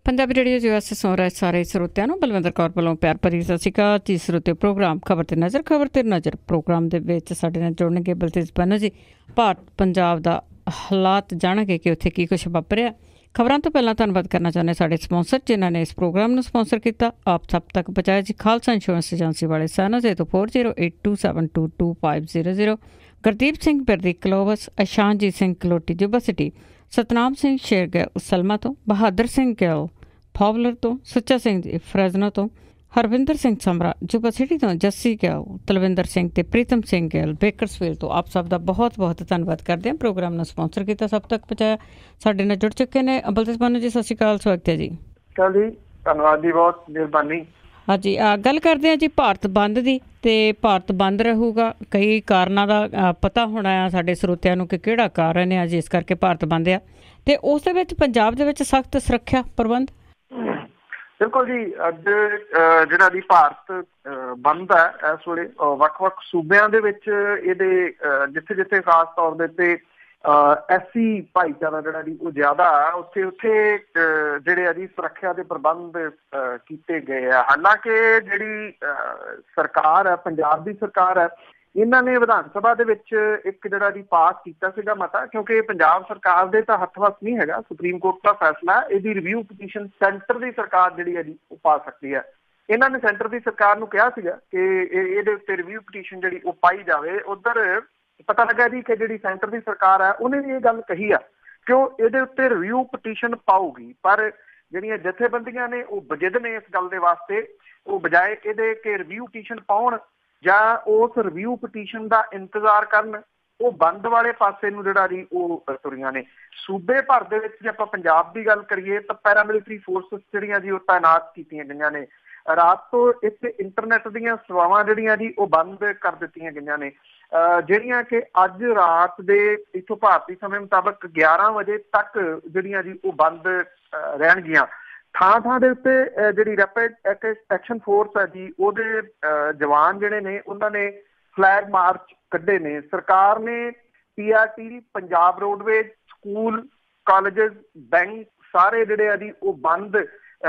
Punjabi radio USA सुन रहे सारे ਸਰੋਤਿਆਂ ਨੂੰ ਬਲਵਿੰਦਰ ਕੌਰ ਵੱਲੋਂ ਪਿਆਰ ਭਰੀ ਸਤਿ ਸ਼੍ਰੀ ਅਕਾਲ ਜੀ। ਸਰੋਤੇ ਪ੍ਰੋਗਰਾਮ ਖਬਰ ਤੇ ਨਜ਼ਰ ਪ੍ਰੋਗਰਾਮ ਦੇ ਵਿੱਚ ਸਾਡੇ ਨਾਲ ਜੁੜਨਗੇ ਬਲਤੇਜ ਪੰਨੂ ਜੀ। ਭਾਰਤ ਪੰਜਾਬ ਦਾ ਹਾਲਾਤ ਜਾਣਾਂਗੇ ਕਿ ਉੱਥੇ ਕੀ ਕੁਛ ਵਾਪਰਿਆ। ਖਬਰਾਂ ਤੋਂ ਪਹਿਲਾਂ ਧੰਨਵਾਦ ਕਰਨਾ ਚਾਹੁੰਦੇ ਸਾਡੇ ਸਪਾਂਸਰ ਜਿਨ੍ਹਾਂ ਨੇ ਇਸ ਪ੍ਰੋਗਰਾਮ ਨੂੰ ਸਪਾਂਸਰ ਕੀਤਾ। ਆਪ ਸਭ ਤੱਕ ਪਹੁੰਚਾਇਆ ਜੀ ਖਾਲਸਾ ਇੰਸ਼ੋਰੈਂਸ ਏਜੰਸੀ ਵਾਲੇ ਸਾਨੋ ਦੇ ਤੋਂ 4082722500 ਗੁਰਦੀਪ ਸਿੰਘ ਬਿਰਦੀ ਕਲੋਵਸ, ਅਸ਼ਾਨਜੀਤ ਸਿੰਘ ਕਲੋਟੀ ਜੁਬਾ ਸਿਟੀ, ਸਤਨਾਮ ਸਿੰਘ ਸ਼ੇਰਗਿੱਲ ਉਸਲਮਾ ਤੋਂ, ਬਹਾਦਰ ਸਿੰਘ ਗਿੱਲ ਫੌਵਲਰ ਤੋਂ, ਸੁੱਚਾ ਸਿੰਘ ਜੀ ਫਰੈਜ਼ਨੋ ਤੋਂ, ਹਰਵਿੰਦਰ ਸਿੰਘ ਸਮਰਾ ਜੁਬਾ ਸਿਟੀ ਤੋਂ, ਜੱਸੀ ਗਿੱਲ, ਤਲਵਿੰਦਰ ਸਿੰਘ ਤੇ ਪ੍ਰੀਤਮ ਸਿੰਘ ਗਿੱਲ ਬੇਕਰਸਫੀਲਡ ਤੋਂ। ਆਪ ਸਭ ਦਾ ਬਹੁਤ ਬਹੁਤ ਧੰਨਵਾਦ ਕਰਦੇ ਹਾਂ। ਪ੍ਰੋਗਰਾਮ ਨੂੰ ਸਪਾਂਸਰ ਕੀਤਾ, ਸਭ ਤੱਕ ਪਹੁੰਚਾਇਆ। ਸਾਡੇ ਨਾਲ ਜੁੜ ਚੁੱਕੇ ਨੇ ਬਲਤੇਜ ਪੰਨੂ ਜੀ। ਸਤਿ ਸ਼੍ਰੀ ਅਕਾਲ, ਸਵਾਗਤ ਹੈ ਜੀ। ਜੀ ਧੰਨਵਾਦ ਜੀ, ਬਹੁਤ ਮਿਹਰਬਾਨੀ। ਹਾਂਜੀ, ਗੱਲ ਕਰਦੇ ਹਾਂ ਜੀ ਭਾਰਤ ਬੰਦ ਦੀ। ਤੇ ਭਾਰਤ ਬੰਦ ਰਹੂਗਾ, ਕਈ ਕਾਰਨਾਂ ਦਾ ਪਤਾ ਹੋਣਾ ਆ ਸਾਡੇ ਸਰੋਤਿਆਂ ਨੂੰ ਕਿ ਕਿਹੜਾ ਕਾਰਨ ਆ ਜੀ ਇਸ ਕਰਕੇ ਭਾਰਤ ਬੰਦ ਆ। ਤੇ ਉਸ ਦੇ ਵਿੱਚ ਪੰਜਾਬ ਦੇ ਵਿੱਚ ਸਖਤ ਸੁਰੱਖਿਆ ਪ੍ਰਬੰਧ। ਬਿਲਕੁਲ ਜੀ, ਅੱਜ ਜਿਹੜਾ ਵੀ ਭਾਰਤ ਬੰਦ ਹੈ ਇਸ ਵੇਲੇ ਵੱਖ-ਵੱਖ ਸੂਬਿਆਂ ਦੇ ਵਿੱਚ ਇਹਦੇ ਜਿੱਥੇ ਖਾਸ ਤੌਰ ਦੇ ਉੱਤੇ ਐਸੀ ਭਾਈਚਾਰਾ ਜਿਹੜਾ ਜੀ ਉਹ ਜ਼ਿਆਦਾ ਉੱਥੇ ਜਿਹੜੇ ਆ ਜੀ ਸੁਰੱਖਿਆ ਦੇ ਪ੍ਰਬੰਧ ਕੀਤੇ ਗਏ ਆ। ਹਾਲਾਂਕਿ ਜਿਹੜੀ ਸਰਕਾਰ ਹੈ, ਪੰਜਾਬ ਦੀ ਸਰਕਾਰ ਹੈ, ਇਹਨਾਂ ਨੇ ਵਿਧਾਨ ਸਭਾ ਦੇ ਵਿੱਚ ਇੱਕ ਜਿਹੜਾ ਜੀ ਪਾਸ ਕੀਤਾ ਸੀਗਾ ਮਤਾ, ਕਿਉਂਕਿ ਪੰਜਾਬ ਸਰਕਾਰ ਦੇ ਤਾਂ ਹੱਥ ਵੱਸ ਨਹੀਂ ਹੈਗਾ, ਸੁਪਰੀਮ ਕੋਰਟ ਦਾ ਫੈਸਲਾ। ਇਹਦੀ ਰਿਵਿਊ ਪਟੀਸ਼ਨ ਸੈਂਟਰ ਦੀ ਸਰਕਾਰ ਜਿਹੜੀ ਹੈ ਜੀ ਉਹ ਪਾ ਸਕਦੀ ਹੈ। ਇਹਨਾਂ ਨੇ ਸੈਂਟਰ ਦੀ ਸਰਕਾਰ ਨੂੰ ਕਿਹਾ ਸੀਗਾ ਕਿ ਇਹਦੇ ਉੱਤੇ ਰਿਵਿਊ ਪਟੀਸ਼ਨ ਜਿਹੜੀ ਉਹ ਪਾਈ ਜਾਵੇ। ਉੱਧਰ ਪਤਾ ਲੱਗਾ ਜੀ ਕਿ ਜਿਹੜੀ ਸੈਂਟਰ ਦੀ ਸਰਕਾਰ ਹੈ ਉਹਨੇ ਵੀ ਇਹ ਗੱਲ ਕਹੀ ਆ ਕਿ ਉਹ ਇਹਦੇ ਉੱਤੇ ਰਿਵਿਊ ਪਟੀਸ਼ਨ ਪਾਊਗੀ, ਪਰ ਜਿਹੜੀਆਂ ਜਥੇਬੰਦੀਆਂ ਨੇ ਉਹ ਬਜਿੱਦ ਨੇ ਇਸ ਗੱਲ ਦੇ ਵਾਸਤੇ। ਉਹ ਬਜਾਏ ਇਹਦੇ ਕਿ ਰਿਵਿਊ ਪਟੀਸ਼ਨ ਪਾਉਣ ਜਾਂ ਉਸ ਰਿਵਿਊ ਪਟੀਸ਼ਨ ਦਾ ਇੰਤਜ਼ਾਰ ਕਰਨ, ਉਹ ਬੰਦ ਵਾਲੇ ਪਾਸੇ ਨੂੰ ਜਿਹੜਾ ਜੀ ਉਹ ਤੁਰੀਆਂ ਨੇ। ਸੂਬੇ ਭਰ ਦੇ ਵਿੱਚ ਜੇ ਆਪਾਂ ਪੰਜਾਬ ਦੀ ਗੱਲ ਕਰੀਏ ਤਾਂ ਪੈਰਾਮਿਲਟਰੀ ਫੋਰਸਿਸ ਜਿਹੜੀਆਂ ਜੀ ਉਹ ਤਾਇਨਾਤ ਕੀਤੀਆਂ ਗਈਆਂ ਨੇ। ਰਾਤ ਤੋਂ ਇੱਥੇ ਇੰਟਰਨੈਟ ਦੀਆਂ ਸੇਵਾਵਾਂ ਜਿਹੜੀਆਂ ਜੀ ਉਹ ਬੰਦ ਕਰ ਦਿੱਤੀਆਂ ਗਈਆਂ ਨੇ, ਜਿਹੜੀਆਂ ਕਿ ਅੱਜ ਰਾਤ ਦੇ ਇੱਥੋਂ ਭਾਰਤੀ ਸਮੇਂ ਮੁਤਾਬਕ 11 ਵਜੇ ਤੱਕ ਜਿਹੜੀਆਂ ਜੀ ਉਹ ਬੰਦ ਰਹਿਣਗੀਆਂ। ਥਾਂ ਦੇ ਉੱਤੇ ਜਿਹੜੀ ਰੈਪਿਡ ਐਕਸ਼ਨ ਫੋਰਸ ਹੈ ਜੀ ਉਹਦੇ ਜਵਾਨ ਜਿਹੜੇ ਨੇ ਉਹਨਾਂ ਨੇ ਫਲੈਗ ਮਾਰਚ ਕੱਢੇ ਨੇ। ਸਰਕਾਰ ਨੇ PRT, Punjab roadways, school, colleges, bank ਸਾਰੇ ਜਿਹੜੇ ਆ ਜੀ ਉਹ ਬੰਦ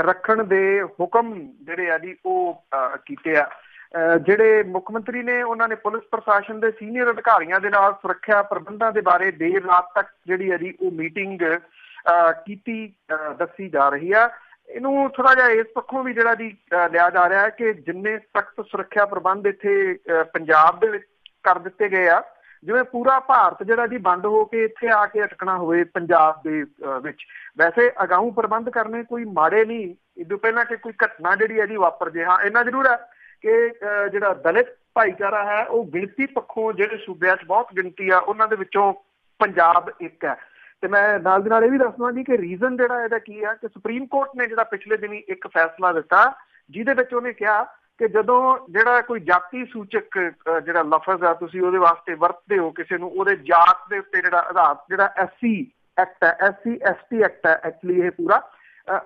ਰੱਖਣ ਦੇ ਹੁਕਮ ਜਿਹੜੇ ਆ ਜੀ ਉਹ ਕੀਤੇ ਆ। ਜਿਹੜੇ ਮੁੱਖ ਮੰਤਰੀ ਨੇ ਉਹਨਾਂ ਨੇ ਪੁਲਿਸ ਪ੍ਰਸ਼ਾਸਨ ਦੇ ਸੀਨੀਅਰ ਅਧਿਕਾਰੀਆਂ ਦੇ ਨਾਲ ਸੁਰੱਖਿਆ ਪ੍ਰਬੰਧਾਂ ਦੇ ਬਾਰੇ ਦੇਰ ਰਾਤ ਤੱਕ ਜਿਹੜੀ ਆ ਜੀ ਉਹ ਮੀਟਿੰਗ ਕੀਤੀ ਦੱਸੀ ਜਾ ਰਹੀ ਆ। ਇਹਨੂੰ ਥੋੜਾ ਜਿਹਾ ਇਸ ਪੱਖੋਂ ਵੀ ਜਿਹੜਾ ਜੀ ਲਿਆ ਜਾ ਰਿਹਾ ਹੈ ਕਿ ਜਿੰਨੇ ਸਖਤ ਸੁਰੱਖਿਆ ਪ੍ਰਬੰਧ ਇੱਥੇ ਪੰਜਾਬ ਦੇ ਵਿੱਚ ਕਰ ਦਿੱਤੇ ਗਏ ਆ, ਜਿਵੇਂ ਪੂਰਾ ਭਾਰਤ ਜਿਹੜਾ ਜੀ ਬੰਦ ਹੋ ਕੇ ਇੱਥੇ ਆ ਕੇ ਅਟਕਣਾ ਹੋਵੇ ਪੰਜਾਬ ਦੇ ਵਿੱਚ। ਵੈਸੇ ਅਗਾਊਂ ਪ੍ਰਬੰਧ ਕਰਨੇ ਕੋਈ ਮਾੜੇ ਨਹੀਂ, ਇਦੋਂ ਪਹਿਲਾਂ ਕਿ ਕੋਈ ਘਟਨਾ ਜਿਹੜੀ ਹੈ ਜੀ ਵਾਪਰ ਜੇ। ਹਾਂ, ਇੰਨਾ ਜ਼ਰੂਰ ਹੈ ਕਿ ਜਿਹੜਾ ਦਲਿਤ ਭਾਈਚਾਰਾ ਹੈ ਉਹ ਗਿਣਤੀ ਪੱਖੋਂ ਜਿਹੜੇ ਸੂਬਿਆਂ 'ਚ ਬਹੁਤ ਗਿਣਤੀ ਆ ਉਹਨਾਂ ਦੇ ਵਿੱਚੋਂ ਪੰਜਾਬ ਇੱਕ ਹੈ। ਤੇ ਮੈਂ ਨਾਲ ਦੀ ਨਾਲ ਇਹ ਵੀ ਦੱਸਦਾ ਜੀ ਕਿ ਰੀਜ਼ਨ ਜਿਹੜਾ ਇਹਦਾ ਕੀ ਆ ਕਿ ਸੁਪਰੀਮ ਕੋਰਟ ਨੇ ਜਿਹੜਾ ਪਿਛਲੇ ਦਿਨੀ ਇੱਕ ਫੈਸਲਾ ਦਿੱਤਾ ਜਿਹਦੇ ਵਿੱਚ ਉਹਨੇ ਕਿਹਾ ਕਿ ਜਦੋਂ ਜਿਹੜਾ ਕੋਈ ਜਾਤੀ ਸੂਚਕ ਜਿਹੜਾ ਲਫ਼ਜ਼ ਆ ਤੁਸੀਂ ਉਹਦੇ ਵਾਸਤੇ ਵਰਤਦੇ ਹੋ ਕਿਸੇ ਨੂੰ, ਉਹਦੇ ਜਾਤ ਦੇ ਉੱਤੇ ਜਿਹੜਾ ਆਧਾਰ ਜਿਹੜਾ SC ਐਕਟ ਹੈ, SC ST ਐਕਟ ਹੈ ਐਕਚੁਅਲੀ ਇਹ ਪੂਰਾ,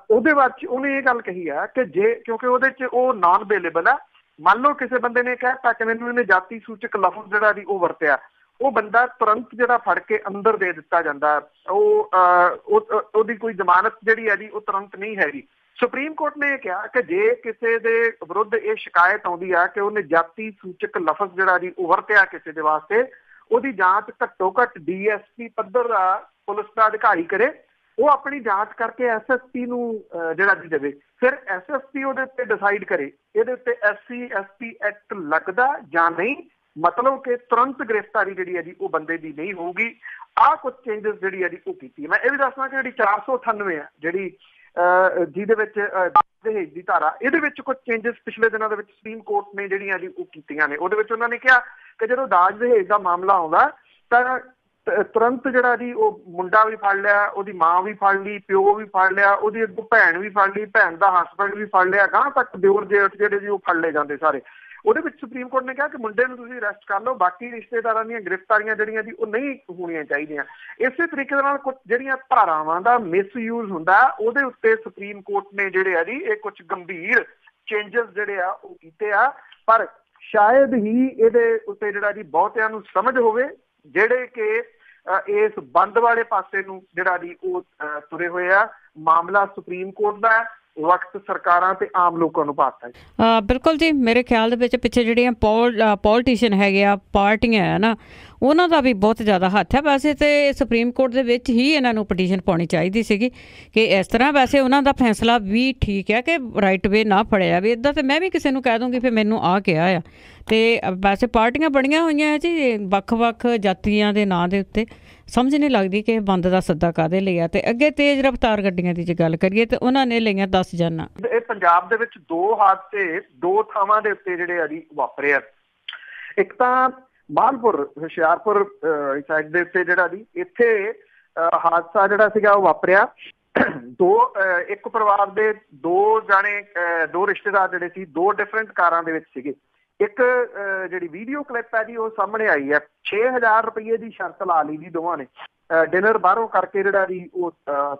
ਉਹਦੇ ਵਿੱਚ ਉਹਨੇ ਇਹ ਗੱਲ ਕਹੀ ਆ ਕਿ ਜੇ ਕਿਉਂਕਿ ਉਹਦੇ 'ਚ ਉਹ ਨਾਨ ਅਵੇਲੇਬਲ ਆ। ਮੰਨ ਲਓ ਕਿਸੇ ਬੰਦੇ ਨੇ ਕਹਿਤਾ ਕਿ ਮੈਨੂੰ ਇਹਨੇ ਜਾਤੀ ਸੂਚਕ ਲਫ਼ਜ਼ ਜਿਹੜਾ ਜੀ ਉਹ ਵਰਤਿਆ, ਉਹ ਬੰਦਾ ਤੁਰੰਤ ਜਿਹੜਾ ਫੜ ਕੇ ਅੰਦਰ ਦੇ ਦਿੱਤਾ ਜਾਂਦਾ। ਉਹਦੀ ਕੋਈ ਜ਼ਮਾਨਤ ਜਿਹੜੀ ਹੈ ਜੀ ਉਹ ਤੁਰੰਤ ਨਹੀਂ ਹੈਗੀ। ਸੁਪਰੀਮ ਕੋਰਟ ਨੇ ਇਹ ਕਿਹਾ ਕਿ ਜੇ ਕਿਸੇ ਦੇ ਵਿਰੁੱਧ ਇਹ ਸ਼ਿਕਾਇਤ ਆਉਂਦੀ ਆ ਕਿ ਉਹਨੇ ਜਾਤੀ ਸੂਚਕ ਲਫ਼ਜ਼ ਜਿਹੜਾ ਜੀ ਉਹ ਵਰਤਿਆ ਕਿਸੇ ਦੇ ਵਾਸਤੇ, ਉਹਦੀ ਜਾਂਚ ਘੱਟੋ ਘੱਟ DSP ਪੱਧਰ ਦਾ ਪੁਲਿਸ ਦਾ ਅਧਿਕਾਰੀ ਕਰੇ। ਉਹ ਆਪਣੀ ਜਾਂਚ ਕਰਕੇ SSP ਨੂੰ ਜਿਹੜਾ ਜੀ ਦੇਵੇ, ਫਿਰ SSP ਉਹਦੇ ਉੱਤੇ ਡਿਸਾਈਡ ਕਰੇ ਇਹਦੇ ਉੱਤੇ SC ST ਐਕਟ ਲੱਗਦਾ ਜਾਂ ਨਹੀਂ, ਮਤਲਬ ਕਿ ਤੁਰੰਤ ਗ੍ਰਿਫਤਾਰੀ ਜਿਹੜੀ ਹੈ ਜੀ ਉਹ ਬੰਦੇ ਦੀ ਨਹੀਂ ਹੋਊਗੀ। ਆਹ ਕੁਛ ਚੇਂਜਸ ਜਿਹੜੀ ਹੈ ਜੀ ਉਹ ਕੀਤੀ। ਮੈਂ ਇਹ ਵੀ ਦੱਸਣਾ ਕਿ ਜਿਹੜੀ 498 ਹੈ ਜਿਹੜੀ ਜਿਹਦੇ ਵਿੱਚ ਦਹੇਜ ਦੀ ਧਾਰਾ, ਇਹਦੇ ਵਿੱਚ ਕੁਝ ਚੇਂਜਸ ਪਿਛਲੇ ਦਿਨਾਂ ਦੇ ਵਿੱਚ ਸੁਪਰੀਮ ਕੋਰਟ ਨੇ ਜਿਹੜੀਆਂ ਜੀ ਉਹ ਕੀਤੀਆਂ ਨੇ। ਉਹਦੇ ਵਿੱਚ ਉਹਨਾਂ ਨੇ ਕਿਹਾ ਕਿ ਜਦੋਂ ਦਾਜ ਦਹੇਜ ਦਾ ਮਾਮਲਾ ਆਉਂਦਾ ਤਾਂ ਤੁਰੰਤ ਜਿਹੜਾ ਜੀ ਉਹ ਮੁੰਡਾ ਵੀ ਫੜ ਲਿਆ, ਉਹਦੀ ਮਾਂ ਵੀ ਫੜ ਲਈ, ਪਿਓ ਵੀ ਫੜ ਲਿਆ, ਉਹਦੀ ਅੱਗੋਂ ਭੈਣ ਵੀ ਫੜ ਲਈ, ਭੈਣ ਦਾ ਹਸਬੈਂਡ ਵੀ ਫੜ ਲਿਆ, ਗਾਂਹ ਤੱਕ ਦਿਓਰ ਜੇਠ ਜਿਹੜੇ ਜੀ ਉਹ ਫੜ ਲਏ ਜਾਂਦੇ ਸਾਰੇ। ਉਹਦੇ ਵਿੱਚ ਸੁਪਰੀਮ ਕੋਰਟ ਨੇ ਕਿਹਾ ਕਿ ਮੁੰਡੇ ਨੂੰ ਤੁਸੀਂ ਅਰੈਸਟ ਕਰ ਲਓ, ਬਾਕੀ ਰਿਸ਼ਤੇਦਾਰਾਂ ਦੀਆਂ ਗ੍ਰਿਫਤਾਰੀਆਂ ਜਿਹੜੀਆਂ ਜੀ ਉਹ ਨਹੀਂ ਹੋਣੀਆਂ ਚਾਹੀਦੀਆਂ। ਇਸੇ ਤਰੀਕੇ ਦੇ ਨਾਲ ਕੁਝ ਜਿਹੜੀਆਂ ਧਾਰਾਵਾਂ ਦਾ ਮਿਸਯੂਜ਼ ਹੁੰਦਾ ਉਹਦੇ ਉੱਤੇ ਸੁਪਰੀਮ ਕੋਰਟ ਨੇ ਜਿਹੜੇ ਆ ਜੀ ਇਹ ਕੁਝ ਗੰਭੀਰ ਚੇਂਜਸ ਜਿਹੜੇ ਆ ਉਹ ਕੀਤੇ ਆ। ਪਰ ਸ਼ਾਇਦ ਹੀ ਇਹਦੇ ਉੱਤੇ ਜਿਹੜਾ ਜੀ ਬਹੁਤਿਆਂ ਨੂੰ ਸਮਝ ਹੋਵੇ ਜਿਹੜੇ ਕਿ ਇਸ ਬੰਦ ਵਾਲੇ ਪਾਸੇ ਨੂੰ ਜਿਹੜਾ ਜੀ ਉਹ ਤੁਰੇ ਹੋਏ ਆ। ਮਾਮਲਾ ਸੁਪਰੀਮ ਕੋਰਟ ਦਾ ਹੈ, ਵਕਤ ਸਰਕਾਰਾਂ ਤੇ ਆਮ ਲੋਕਾਂ ਨੂੰ ਪਾਤਾ ਹੈ। ਬਿਲਕੁਲ ਜੀ, ਮੇਰੇ ਖਿਆਲ ਦੇ ਵਿੱਚ ਪਿੱਛੇ ਜਿਹੜੀਆਂ ਪੋਲੀਟੀਸ਼ੀਅਨ ਹੈਗੇ ਆ, ਪਾਰਟੀਆਂ ਹੈ ਨਾ, ਉਹਨਾਂ ਦਾ ਵੀ ਬਹੁਤ ਜ਼ਿਆਦਾ ਹੱਥ ਹੈ। ਵੈਸੇ ਤਾਂ ਸੁਪਰੀਮ ਕੋਰਟ ਦੇ ਵਿੱਚ ਹੀ ਇਹਨਾਂ ਨੂੰ ਪਟੀਸ਼ਨ ਪਾਉਣੀ ਚਾਹੀਦੀ ਸੀਗੀ ਕਿ ਇਸ ਤਰ੍ਹਾਂ। ਵੈਸੇ ਉਹਨਾਂ ਦਾ ਫੈਸਲਾ ਵੀ ਠੀਕ ਹੈ ਕਿ ਰਾਈਟ ਵੇ ਨਾ ਫੜਿਆ ਵੀ। ਇੱਦਾਂ ਤਾਂ ਮੈਂ ਵੀ ਕਿਸੇ ਨੂੰ ਕਹਿ ਦੂੰਗੀ ਫਿਰ ਮੈਨੂੰ ਆ ਕਿਹਾ ਆ। ਅਤੇ ਵੈਸੇ ਪਾਰਟੀਆਂ ਬਣੀਆਂ ਹੋਈਆਂ ਜੀ ਵੱਖ-ਵੱਖ ਜਾਤੀਆਂ ਦੇ ਨਾਂ ਦੇ ਉੱਤੇ। ਸਮਝ ਨਹੀਂ ਲੱਗਦੀ ਕਿ ਬੰਦ ਦਾ ਸੱਦਾ ਕਾਹਦੇ ਲਈ ਆ। ਅਤੇ ਅੱਗੇ ਤੇਜ਼ ਰਫ਼ਤਾਰ ਗੱਡੀਆਂ ਦੀ ਜੇ ਗੱਲ ਕਰੀਏ ਤਾਂ ਉਹਨਾਂ ਨੇ ਲਈਆਂ 10 ਜਾਨਾਂ। ਇਹ ਪੰਜਾਬ ਦੇ ਵਿੱਚ 2 ਹਾਦਸੇ 2 ਥਾਵਾਂ ਦੇ ਉੱਤੇ ਜਿਹੜੇ ਆ ਜੀ ਵਾਪਰੇ ਆ। ਇੱਕ ਤਾਂ ਮਾਲਪੁਰ ਹੁਸ਼ਿਆਰਪੁਰ ਸਾਈਡ ਦੇ ਉੱਤੇ ਜਿਹੜਾ ਜੀ ਇੱਥੇ ਹਾਦਸਾ ਜਿਹੜਾ ਸੀਗਾ ਉਹ ਵਾਪਰਿਆ। ਇੱਕ ਪਰਿਵਾਰ ਦੇ 2 ਜਾਣੇ 2 ਰਿਸ਼ਤੇਦਾਰ ਜਿਹੜੇ ਸੀ 2 ਡਿਫਰੈਂਟ ਕਾਰਾਂ ਦੇ ਵਿੱਚ ਸੀਗੇ। ਇੱਕ ਜਿਹੜੀ ਵੀਡੀਓ ਕਲਿੱਪ ਹੈ ਜੀ ਉਹ ਸਾਹਮਣੇ ਆਈ ਹੈ। 6000 ਰੁਪਈਏ ਦੀ ਸ਼ਰਤ ਲਾ ਲਈ ਜੀ ਦੋਵਾਂ ਨੇ। ਡਿਨਰ ਬਾਹਰੋਂ ਕਰਕੇ ਜਿਹੜਾ ਜੀ ਉਹ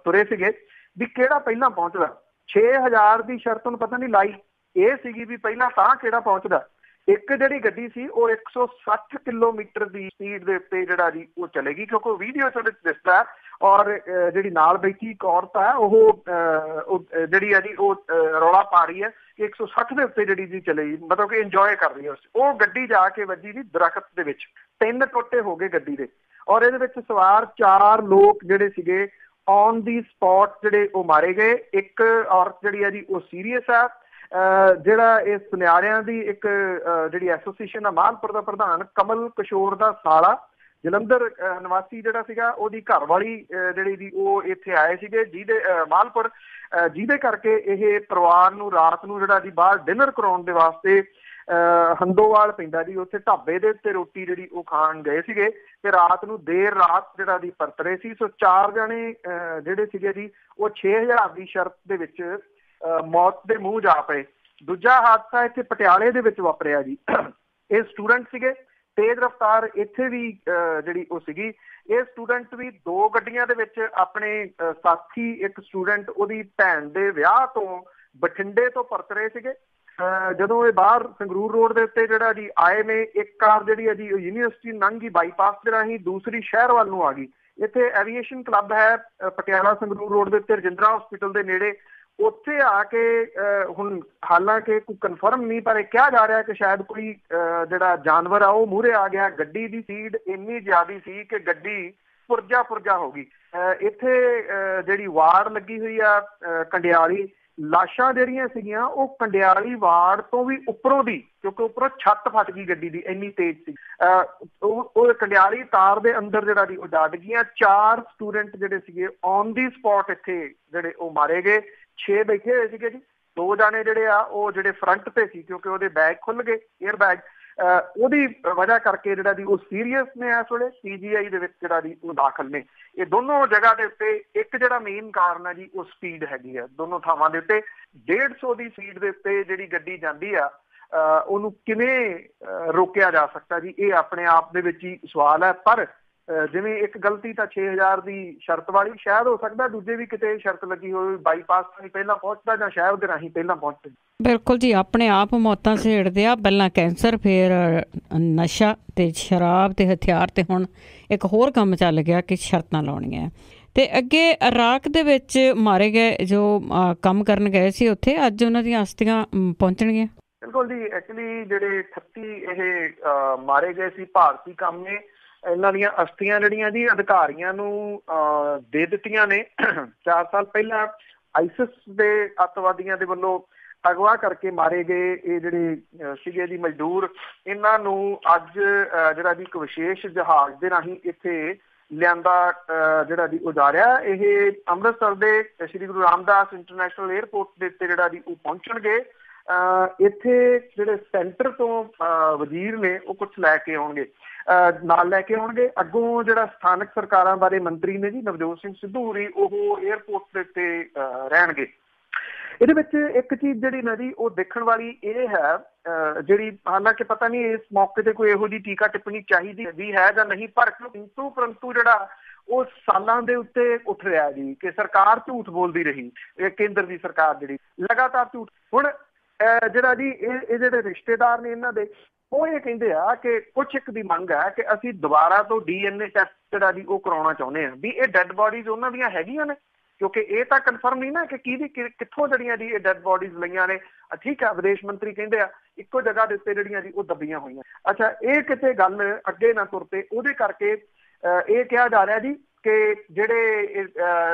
ਤੁਰੇ ਸੀਗੇ ਵੀ ਕਿਹੜਾ ਪਹਿਲਾਂ ਪਹੁੰਚਦਾ। 6000 ਦੀ ਸ਼ਰਤ ਨੂੰ ਪਤਾ ਨਹੀਂ ਲਾਈ ਇਹ ਸੀਗੀ ਵੀ ਪਹਿਲਾਂ ਤਾਂ ਕਿਹੜਾ ਪਹੁੰਚਦਾ। ਇੱਕ ਜਿਹੜੀ ਗੱਡੀ ਸੀ ਉਹ 160 ਕਿਲੋਮੀਟਰ ਦੀ ਸਪੀਡ ਦੇ ਉੱਤੇ ਜਿਹੜਾ ਜੀ ਉਹ ਚਲੇਗੀ, ਕਿਉਂਕਿ ਵੀਡੀਓ ਦੇ ਵਿੱਚ ਦਿਸਦਾ। ਔਰ ਜਿਹੜੀ ਨਾਲ ਬੈਠੀ ਇੱਕ ਔਰਤ ਹੈ ਉਹ ਜਿਹੜੀ ਹੈ ਜੀ ਉਹ ਰੌਲਾ ਪਾ ਰਹੀ ਹੈ ਕਿ 160 ਦੇ ਉੱਤੇ ਜਿਹੜੀ ਜੀ ਚਲੇਗੀ, ਮਤਲਬ ਕਿ ਇੰਜੋਏ ਕਰ ਰਹੀ ਹੈ। ਉਹ ਗੱਡੀ ਜਾ ਕੇ ਵੱਜੀ ਜੀ ਦਰਖਤ ਦੇ ਵਿੱਚ। 3 ਟੋਟੇ ਹੋ ਗਏ ਗੱਡੀ ਦੇ। ਔਰ ਇਹਦੇ ਵਿੱਚ ਸਵਾਰ 4 ਲੋਕ ਜਿਹੜੇ ਸੀਗੇ ਔਨ ਦੀ ਸਪੌਟ ਜਿਹੜੇ ਉਹ ਮਾਰੇ ਗਏ। ਇੱਕ ਔਰਤ ਜਿਹੜੀ ਹੈ ਜੀ ਉਹ ਸੀਰੀਅਸ ਆ। ਜਿਹੜਾ ਇਹ ਸੁਨਿਆਰਿਆਂ ਦੀ ਇੱਕ ਜਿਹੜੀ ਐਸੋਸੀਏਸ਼ਨ ਆ ਮਾਲਪੁਰ ਦਾ ਪ੍ਰਧਾਨ ਕਮਲ ਕਿਸ਼ੋਰ ਦਾ ਸਾਲਾ ਜਲੰਧਰ ਨਿਵਾਸੀ ਜਿਹੜਾ ਸੀਗਾ, ਉਹਦੀ ਘਰਵਾਲੀ ਜਿਹੜੀ ਦੀ ਉਹ ਇੱਥੇ ਆਏ ਸੀਗੇ ਜਿਹਦੇ ਮਾਲਪੁਰ, ਜਿਹਦੇ ਕਰਕੇ ਇਹ ਪਰਿਵਾਰ ਨੂੰ ਰਾਤ ਨੂੰ ਜਿਹੜਾ ਜੀ ਬਾਹਰ ਡਿਨਰ ਕਰਾਉਣ ਦੇ ਵਾਸਤੇ ਹੰਦੋਵਾਲ ਪੈਂਦਾ ਜੀ, ਉੱਥੇ ਢਾਬੇ ਦੇ ਉੱਤੇ ਰੋਟੀ ਜਿਹੜੀ ਉਹ ਖਾਣ ਗਏ ਸੀਗੇ ਤੇ ਰਾਤ ਨੂੰ ਦੇਰ ਰਾਤ ਜਿਹੜਾ ਦੀ ਪਰਤ ਰਹੇ ਸੀ। ਸੋ 4 ਜਾਣੇ ਜਿਹੜੇ ਸੀਗੇ ਜੀ ਉਹ 6000 ਦੀ ਸ਼ਰਤ ਦੇ ਵਿੱਚ ਮੌਤ ਦੇ ਮੂੰਹ ਜਾ ਪਏ। ਦੂਜਾ ਹਾਦਸਾ ਇੱਥੇ ਪਟਿਆਲੇ ਦੇ ਵਿੱਚ ਵਾਪਰਿਆ ਜੀ। ਇਹ ਸਟੂਡੈਂਟ ਸੀਗੇ, ਤੇਜ਼ ਰਫ਼ਤਾਰ ਇੱਥੇ ਵੀ ਜਿਹੜੀ ਉਹ ਸੀਗੀ। ਇਹ ਸਟੂਡੈਂਟ ਵੀ 2 ਗੱਡੀਆਂ ਦੇ ਵਿੱਚ ਆਪਣੇ ਸਾਥੀ ਇੱਕ ਸਟੂਡੈਂਟ ਉਹਦੀ ਭੈਣ ਦੇ ਵਿਆਹ ਤੋਂ ਬਠਿੰਡੇ ਤੋਂ ਪਰਤ ਰਹੇ ਸੀਗੇ। ਜਦੋਂ ਇਹ ਬਾਹਰ ਸੰਗਰੂਰ ਰੋਡ ਦੇ ਉੱਤੇ ਜਿਹੜਾ ਜੀ ਆਏ ਨੇ, ਇੱਕ ਕਾਰ ਜਿਹੜੀ ਹੈ ਜੀ ਯੂਨੀਵਰਸਿਟੀ ਲੰਘ ਗਈ ਬਾਈਪਾਸ ਦੇ ਰਾਹੀਂ, ਦੂਸਰੀ ਸ਼ਹਿਰ ਵੱਲ ਨੂੰ ਆ ਗਈ। ਇੱਥੇ ਐਵੀਏਸ਼ਨ ਕਲੱਬ ਹੈ ਪਟਿਆਲਾ ਸੰਗਰੂਰ ਰੋਡ ਦੇ ਉੱਤੇ ਰਜਿੰਦਰਾ ਹਸਪੀਟਲ ਦੇ ਨੇੜੇ। ਉੱਥੇ ਆ ਕੇ ਹੁਣ ਹਾਲਾਂਕਿ ਕੋਈ ਕਨਫਰਮ ਨਹੀਂ, ਪਰ ਇਹ ਕਿਹਾ ਜਾ ਰਿਹਾ ਕਿ ਸ਼ਾਇਦ ਕੋਈ ਜਿਹੜਾ ਜਾਨਵਰ ਆ ਉਹ ਮੂਹਰੇ ਆ ਗਿਆ। ਗੱਡੀ ਦੀ ਸਪੀਡ ਇੰਨੀ ਜ਼ਿਆਦਾ ਸੀ ਕਿ ਗੱਡੀ ਪੁਰਜਾ ਹੋ ਗਈ। ਇੱਥੇ ਜਿਹੜੀ ਵਾੜ ਲੱਗੀ ਹੋਈ ਆ ਕੰਡਿਆਲੀ, ਲਾਸ਼ਾਂ ਜਿਹੜੀਆਂ ਸੀਗੀਆਂ ਉਹ ਕੰਡਿਆਲੀ ਵਾੜ ਤੋਂ ਵੀ ਉੱਪਰੋਂ ਦੀ, ਕਿਉਂਕਿ ਉੱਪਰੋਂ ਛੱਤ ਫਟ ਗਈ ਗੱਡੀ ਦੀ, ਇੰਨੀ ਤੇਜ਼ ਸੀ। ਉਹ ਕੰਡਿਆਲੀ ਤਾਰ ਦੇ ਅੰਦਰ ਜਿਹੜਾ ਦੀ ਉਹ ਡੱਡ ਗਈਆਂ। 4 ਸਟੂਡੈਂਟ ਜਿਹੜੇ ਸੀਗੇ ਔਨ ਦੀ ਸਪੌਟ ਇੱਥੇ ਜਿਹੜੇ ਉਹ ਮਾਰੇ ਗਏ। 6 ਬੈਠੇ ਹੋਏ ਸੀਗੇ ਜੀ। 2 ਜਾਣੇ ਜਿਹੜੇ ਆ ਉਹ ਜਿਹੜੇ ਫਰੰਟ ਤੇ ਸੀ ਕਿਉਂਕਿ ਉਹਦੇ ਬੈਗ ਖੁੱਲ ਗਏ, ਏਅਰ ਬੈਗ। ਉਹਦੀ ਵਜ੍ਹਾ ਕਰਕੇ ਜਿਹੜਾ ਦੀ ਉਹ ਸੀਰੀਅਸ ਨੇ ਇਸ ਵੇਲੇ PGI ਦੇ ਵਿੱਚ ਜਿਹੜਾ ਦੀ ਉਹ ਦਾਖਲ ਨੇ। ਇਹ ਦੋਨੋਂ ਜਗ੍ਹਾ ਦੇ ਉੱਤੇ ਇੱਕ ਜਿਹੜਾ ਮੇਨ ਕਾਰਨ ਹੈ ਜੀ ਉਹ ਸਪੀਡ ਹੈਗੀ ਆ। ਦੋਨੋਂ ਥਾਵਾਂ ਦੇ ਉੱਤੇ 150 ਦੀ ਸਪੀਡ ਦੇ ਉੱਤੇ ਜਿਹੜੀ ਗੱਡੀ ਜਾਂਦੀ ਆ ਉਹਨੂੰ ਕਿਵੇਂ ਰੋਕਿਆ ਜਾ ਸਕਦਾ ਜੀ, ਇਹ ਆਪਣੇ ਆਪ ਦੇ ਵਿੱਚ ਹੀ ਸਵਾਲ ਹੈ। ਪਰ ਜਿਵੇਂ ਇੱਕ ਗਲਤੀ ਤਾਂ 6000 ਦੀ ਸ਼ਰਤ ਵਾਲੀ, ਸ਼ਾਇਦ ਹੋ ਸਕਦਾ ਦੂਜੇ ਵੀ ਕਿਤੇ ਸ਼ਰਤ ਲੱਗੀ ਹੋਵੇ, ਬਾਈਪਾਸ ਰਾਹੀਂ ਪਹਿਲਾਂ ਪਹੁੰਚਦਾ ਜਾਂ ਸ਼ਹਿਰ ਦੇ ਰਾਹੀਂ ਪਹਿਲਾਂ ਪਹੁੰਚਦਾ। ਬਿਲਕੁਲ ਜੀ, ਆਪਣੇ ਆਪ ਮੌਤਾਂ ਛੇੜਦੇ ਆ। ਪਹਿਲਾਂ ਕੈਂਸਰ, ਫਿਰ ਨਸ਼ਾ ਤੇ ਸ਼ਰਾਬ ਤੇ ਹਥਿਆਰ, ਤੇ ਹੁਣ ਇੱਕ ਹੋਰ ਕੰਮ ਚੱਲ ਗਿਆ ਕਿ ਸ਼ਰਤਾਂ ਲਾਉਣੀਆਂ। ਤੇ ਅੱਗੇ ਇਰਾਕ ਦੇ ਵਿੱਚ ਮਾਰੇ ਗਏ ਜੋ ਕੰਮ ਕਰਨ ਗਏ ਸੀ, ਉੱਥੇ ਅੱਜ ਉਹਨਾਂ ਦੀਆਂ ਅਸਥੀਆਂ ਪਹੁੰਚਣਗੀਆਂ। ਬਿਲਕੁਲ ਜੀ, ਐਕਚੁਅਲੀ ਜਿਹੜੇ 38 ਇਹ ਮਾਰੇ ਗਏ ਸੀ ਭਾਰਤੀ ਕੰਮ ਨੇ, ਇਹਨਾਂ ਦੀਆਂ ਅਸਥੀਆਂ ਜਿਹੜੀਆਂ ਜੀ ਅਧਿਕਾਰੀਆਂ ਨੂੰ ਦੇ ਦਿੱਤੀਆਂ ਨੇ। 4 ਸਾਲ ਪਹਿਲਾਂ ਆਈਸਿਸ ਦੇ ਅੱਤਵਾਦੀਆਂ ਦੇ ਵੱਲੋਂ ਅਗਵਾ ਕਰਕੇ ਮਾਰੇ ਗਏ ਇਹ ਜਿਹੜੇ ਸੀਗੇ ਜੀ ਮਜ਼ਦੂਰ, ਇਹਨਾਂ ਨੂੰ ਅੱਜ ਜਿਹੜਾ ਜੀ ਇੱਕ ਵਿਸ਼ੇਸ਼ ਜਹਾਜ਼ ਦੇ ਰਾਹੀਂ ਇੱਥੇ ਲਿਆਂਦਾ ਜਿਹੜਾ ਜੀ ਉਜਾਰਿਆ। ਇਹ ਅੰਮ੍ਰਿਤਸਰ ਦੇ ਸ਼੍ਰੀ ਗੁਰੂ ਰਾਮਦਾਸ ਇੰਟਰਨੈਸ਼ਨਲ ਏਅਰਪੋਰਟ ਦੇ ਉੱਤੇ ਜਿਹੜਾ ਜੀ ਉਹ ਪਹੁੰਚਣਗੇ। ਇੱਥੇ ਜਿਹੜੇ ਸੈਂਟਰ ਤੋਂ ਵਜ਼ੀਰ ਨੇ ਉਹ ਕੁਛ ਲੈ ਕੇ ਆਉਣਗੇ, ਨਾਲ ਲੈ ਕੇ ਆਉਣਗੇ। ਅੱਗੋਂ ਜਿਹੜਾ ਸਥਾਨਕ ਸਰਕਾਰਾਂ ਬਾਰੇ ਮੰਤਰੀ ਨੇ ਜੀ ਨਵਜੋਤ ਸਿੰਘ ਸਿੱਧੂ ਹੋਰੀ, ਉਹ ਏਅਰਪੋਰਟ ਦੇ ਉੱਤੇ ਰਹਿਣਗੇ। ਇਹਦੇ ਵਿੱਚ ਇੱਕ ਚੀਜ਼ ਜਿਹੜੀ ਨਾ ਜੀ ਉਹ ਦੇਖਣ ਵਾਲੀ ਇਹ ਹੈ, ਜਿਹੜੀ ਹਾਲਾਂਕਿ ਪਤਾ ਨਹੀਂ ਇਸ ਮੌਕੇ ਤੇ ਕੋਈ ਇਹੋ ਜਿਹੀ ਟੀਕਾ ਟਿੱਪਣੀ ਚਾਹੀਦੀ ਵੀ ਹੈ ਜਾਂ ਨਹੀਂ, ਪਰ ਪਰੰਤੂ ਜਿਹੜਾ ਉਹ ਸਾਲਾਂ ਦੇ ਉੱਤੇ ਉੱਠ ਰਿਹਾ ਜੀ ਕਿ ਸਰਕਾਰ ਝੂਠ ਬੋਲਦੀ ਰਹੀ, ਕੇਂਦਰ ਦੀ ਸਰਕਾਰ ਜਿਹੜੀ ਲਗਾਤਾਰ ਝੂਠ। ਹੁਣ ਜਿਹੜਾ ਜੀ ਇਹ ਜਿਹੜੇ ਰਿਸ਼ਤੇਦਾਰ ਨੇ ਇਹਨਾਂ ਦੇ, ਉਹ ਇਹ ਕਹਿੰਦੇ ਆ ਕਿ ਕੁਛ ਇੱਕ ਦੀ ਮੰਗ ਹੈ ਕਿ ਅਸੀਂ ਦੁਬਾਰਾ ਤੋਂ DNA ਟੈਸਟ ਜਿਹੜਾ ਜੀ ਉਹ ਕਰਾਉਣਾ ਚਾਹੁੰਦੇ ਹਾਂ ਵੀ ਇਹ ਡੈਡ ਬੋਡੀਜ਼ ਉਹਨਾਂ ਦੀਆਂ ਹੈਗੀਆਂ ਨੇ, ਕਿਉਂਕਿ ਇਹ ਤਾਂ ਕਨਫਰਮ ਨਹੀਂ ਨਾ ਕਿ ਕਿੱਥੋਂ ਜਿਹੜੀਆਂ ਜੀ ਇਹ ਡੈਡ ਬੋਡੀਜ਼ ਲਈਆਂ ਨੇ। ਠੀਕ ਹੈ, ਵਿਦੇਸ਼ ਮੰਤਰੀ ਕਹਿੰਦੇ ਆ ਇੱਕੋ ਜਗ੍ਹਾ ਦੇ ਉੱਤੇ ਜਿਹੜੀਆਂ ਜੀ ਉਹ ਦੱਬੀਆਂ ਹੋਈਆਂ। ਅੱਛਾ, ਇਹ ਕਿਤੇ ਗੱਲ ਅੱਗੇ ਨਾ ਤੁਰ ਪਏ ਉਹਦੇ ਕਰਕੇ ਇਹ ਕਿਹਾ ਜਾ ਰਿਹਾ ਜੀ ਕਿ ਜਿਹੜੇ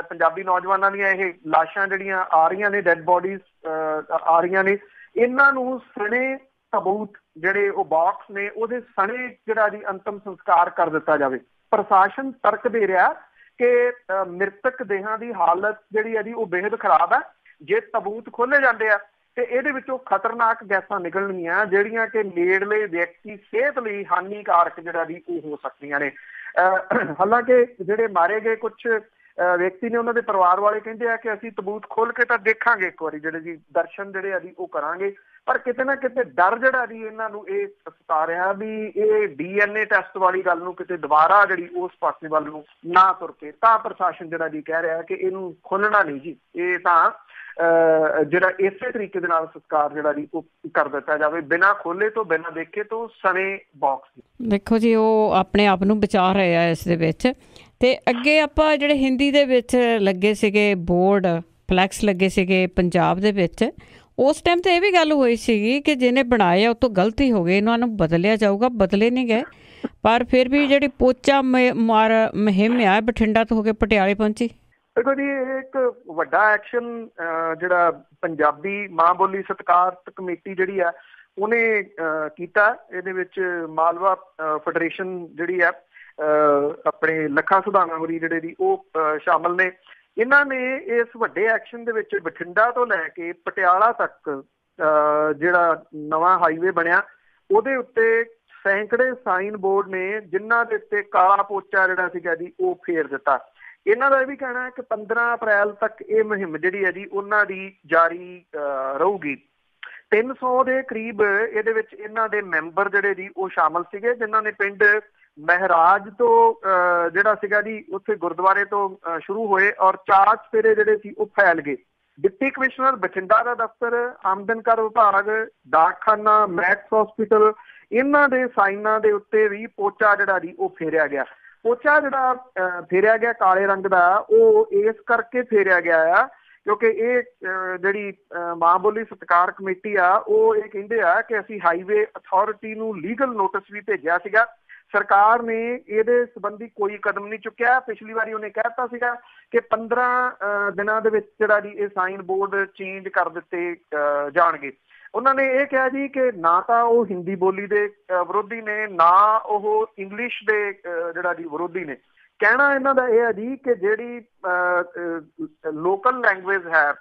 ਪੰਜਾਬੀ ਨੌਜਵਾਨਾਂ ਦੀਆਂ ਇਹ ਲਾਸ਼ਾਂ ਜਿਹੜੀਆਂ ਆ ਰਹੀਆਂ ਨੇ, ਡੈਡ ਬੋਡੀਜ਼ ਆ ਰਹੀਆਂ ਨੇ, ਇਹਨਾਂ ਨੂੰ ਸਣੇ ਸਬੂਤ ਜਿਹੜੇ ਉਹ ਬਾਕਸ ਨੇ ਉਹਦੇ ਸਣੇ ਜਿਹੜਾ ਜੀ ਅੰਤਮ ਸੰਸਕਾਰ ਕਰ ਦਿੱਤਾ ਜਾਵੇ। ਪ੍ਰਸ਼ਾਸਨ ਤਰਕ ਦੇ ਰਿਹਾ ਕਿ ਮ੍ਰਿਤਕ ਦੇਹਾਂ ਦੀ ਹਾਲਤ ਜਿਹੜੀ ਹੈ ਜੀ ਉਹ ਬੇਹੱਦ ਖਰਾਬ ਹੈ। ਜੇ ਤਬੂਤ ਖੋਲੇ ਜਾਂਦੇ ਆ ਤੇ ਇਹਦੇ ਵਿੱਚੋਂ ਖਤਰਨਾਕ ਗੈਸਾਂ ਨਿਕਲਣਗੀਆਂ ਜਿਹੜੀਆਂ ਕਿ ਨੇੜਲੇ ਵਿਅਕਤੀ ਸਿਹਤ ਲਈ ਹਾਨੀਕਾਰਕ ਜਿਹੜਾ ਜੀ ਉਹ ਹੋ ਸਕਦੀਆਂ ਨੇ। ਹਾਲਾਂਕਿ ਜਿਹੜੇ ਮਾਰੇ ਗਏ ਕੁਛ ਵਿਅਕਤੀ ਨੇ ਉਹਨਾਂ ਦੇ ਪਰਿਵਾਰ ਵਾਲੇ ਕਹਿੰਦੇ ਆ ਕਿ ਅਸੀਂ ਤਬੂਤ ਖੋਲ ਕੇ ਤਾਂ ਦੇਖਾਂਗੇ, ਇੱਕ ਵਾਰੀ ਜਿਹੜੇ ਜੀ ਦਰਸ਼ਨ ਜਿਹੜੇ ਆ ਜੀ ਉਹ ਕਰਾਂਗੇ, ਪਰ ਕਿਤੇ ਨਾ ਕਿਤੇ ਡਰ ਜਿਹੜਾ ਜੀ ਇਹਨਾਂ ਨੂੰ ਇਹ ਸਤਾ ਰਿਹਾ ਵੀ ਇਹ DNA ਟੈਸਟ ਵਾਲੀ ਗੱਲ ਨੂੰ ਕਿਤੇ ਦੁਬਾਰਾ ਜਿਹੜੀ ਉਸ ਪਾਸੇ ਵੱਲ ਨੂੰ ਨਾ ਤੁਰ ਕੇ। ਤਾਂ ਪ੍ਰਸ਼ਾਸਨ ਜਿਹੜਾ ਜੀ ਕਹਿ ਰਿਹਾ ਕਿ ਇਹਨੂੰ ਖੋਲਣਾ ਨਹੀਂ ਜੀ, ਇਹ ਤਾਂ ਜਿਹੜਾ ਇਸੇ ਤਰੀਕੇ ਦੇ ਨਾਲ ਸੰਸਕਾਰ ਜਿਹੜਾ ਜੀ ਉਹ ਕਰ ਦਿੱਤਾ ਜਾਵੇ, ਬਿਨਾਂ ਖੋਲੇ ਤੋਂ, ਬਿਨਾਂ ਦੇਖੇ ਤੋਂ, ਸਣੇ ਬਾਕਸ। ਦੇਖੋ ਜੀ, ਉਹ ਆਪਣੇ ਆਪ ਨੂੰ ਬਚਾ ਰਹੇ ਆ ਇਸ ਦੇ ਵਿੱਚ। ਤੇ ਅੱਗੇ ਆਪਾਂ ਜਿਹੜੇ ਹਿੰਦੀ ਦੇ ਵਿੱਚ ਲੱਗੇ ਸੀਗੇ ਬੋਰਡ ਫਲੈਕਸ ਲੱਗੇ ਸੀਗੇ ਪੰਜਾਬ ਦੇ ਵਿੱਚ, ਉਸ ਟਾਈਮ ਤੇ ਇਹ ਵੀ ਗੱਲ ਹੋਈ ਸੀਗੀ ਕਿ ਜਿਹਨੇ ਬਣਾਏ ਉਹ ਤੋਂ ਗਲਤੀ ਹੋ ਗਈ, ਇਹਨਾਂ ਨੂੰ ਬਦਲਿਆ ਜਾਊਗਾ। ਬਦਲੇ ਨਹੀਂ ਗਏ, ਪਰ ਫਿਰ ਵੀ ਜਿਹੜੀ ਪੋਚਾ ਮਾਰ ਮੁਹਿੰਮ ਆ ਬਠਿੰਡਾ ਤੋਂ ਹੋ ਕੇ ਪਟਿਆਲੇ ਪਹੁੰਚੀ। ਦੇਖੋ ਜੀ, ਇਹ ਇੱਕ ਵੱਡਾ ਐਕਸ਼ਨ ਜਿਹੜਾ ਪੰਜਾਬੀ ਮਾਂ ਬੋਲੀ ਸਤਿਕਾਰਤ ਕਮੇਟੀ ਜਿਹੜੀ ਆ ਉਹਨੇ ਕੀਤਾ। ਇਹਦੇ ਵਿੱਚ ਮਾਲਵਾ ਫੈਡਰੇਸ਼ਨ ਜਿਹੜੀ ਆ ਆਪਣੇ ਲੱਖਾ ਸੁਧਾਣਾ ਹੋਰੀ ਜਿਹੜੇ ਦੀ ਉਹ ਸ਼ਾਮਲ ਨੇ। ਇਹਨਾਂ ਨੇ ਇਸ ਵੱਡੇ ਐਕਸ਼ਨ ਦੇ ਵਿੱਚ ਬਠਿੰਡਾ ਤੋਂ ਲੈ ਕੇ ਪਟਿਆਲਾ ਤੱਕ ਜਿਹੜਾ ਨਵਾਂ ਹਾਈਵੇ ਬਣਿਆ ਉਹਦੇ ਉੱਤੇ ਸੈਂਕੜੇ ਸਾਈਨ ਬੋਰਡ ਨੇ ਜਿਨ੍ਹਾਂ ਦੇ ਉੱਤੇ ਕਾਲਾ ਪੋਚਾ ਜਿਹੜਾ ਸੀਗਾ ਜੀ ਉਹ ਫੇਰ ਦਿੱਤਾ। ਇਹਨਾਂ ਦਾ ਇਹ ਵੀ ਕਹਿਣਾ ਹੈ ਕਿ 15 ਅਪ੍ਰੈਲ ਤੱਕ ਇਹ ਮੁਹਿੰਮ ਜਿਹੜੀ ਹੈ ਜੀ ਉਹਨਾਂ ਦੀ ਜਾਰੀ ਰਹੂਗੀ। 300 ਦੇ ਕਰੀਬ ਇਹਦੇ ਵਿੱਚ ਇਹਨਾਂ ਦੇ ਮੈਂਬਰ ਜਿਹੜੇ ਜੀ ਉਹ ਸ਼ਾਮਲ ਸੀਗੇ, ਜਿਨ੍ਹਾਂ ਨੇ ਪਿੰਡ ਮਹਿਰਾਜ ਤੋਂ ਜਿਹੜਾ ਸੀਗਾ ਜੀ ਉੱਥੇ ਗੁਰਦੁਆਰੇ ਤੋਂ ਸ਼ੁਰੂ ਹੋਏ ਔਰ 4 ਚੁਫੇਰੇ ਜਿਹੜੇ ਸੀ ਉਹ ਫੈਲ ਗਏ। ਡਿਪਟੀ ਕਮਿਸ਼ਨਰ ਬਠਿੰਡਾ ਦਾ ਦਫ਼ਤਰ, ਆਮਦਨ ਕਰ ਵਿਭਾਗ, ਡਾਕਖਾਨਾ, ਮੈਕਸ ਹਸਪੀਟਲ, ਇਹਨਾਂ ਦੇ ਸਾਈਨਾਂ ਦੇ ਉੱਤੇ ਵੀ ਪੋਚਾ ਜਿਹੜਾ ਜੀ ਉਹ ਫੇਰਿਆ ਗਿਆ। ਪੋਚਾ ਜਿਹੜਾ ਫੇਰਿਆ ਗਿਆ ਕਾਲੇ ਰੰਗ ਦਾ, ਉਹ ਇਸ ਕਰਕੇ ਫੇਰਿਆ ਗਿਆ ਆ ਕਿਉਂਕਿ ਇਹ ਜਿਹੜੀ ਮਾਂ ਬੋਲੀ ਸਤਿਕਾਰ ਕਮੇਟੀ ਆ ਉਹ ਇਹ ਕਹਿੰਦੇ ਆ ਕਿ ਅਸੀਂ ਹਾਈਵੇ ਅਥਾਰਟੀ ਨੂੰ ਲੀਗਲ ਨੋਟਿਸ ਵੀ ਭੇਜਿਆ ਸੀਗਾ। ਸਰਕਾਰ ਨੇ ਇਹਦੇ ਸੰਬੰਧੀ ਕੋਈ ਕਦਮ ਨਹੀਂ ਚੁੱਕਿਆ। ਪਿਛਲੀ ਵਾਰੀ ਉਹਨੇ ਕਹਿ ਦਿੱਤਾ ਸੀਗਾ ਕਿ 15 ਦਿਨਾਂ ਦੇ ਵਿੱਚ ਜਿਹੜਾ ਜੀ ਇਹ ਸਾਈਨ ਬੋਰਡ ਚੇਂਜ ਕਰ ਦਿੱਤੇ ਜਾਣਗੇ। ਉਹਨਾਂ ਨੇ ਇਹ ਕਿਹਾ ਜੀ ਕਿ ਨਾ ਤਾਂ ਉਹ ਹਿੰਦੀ ਬੋਲੀ ਦੇ ਵਿਰੋਧੀ ਨੇ, ਨਾ ਉਹ ਇੰਗਲਿਸ਼ ਦੇ ਜਿਹੜਾ ਜੀ ਵਿਰੋਧੀ ਨੇ। ਕਹਿਣਾ ਇਹਨਾਂ ਦਾ ਇਹ ਹੈ ਜੀ ਕਿ ਜਿਹੜੀ ਲੋਕਲ ਲੈਂਗੁਏਜ ਹੈ,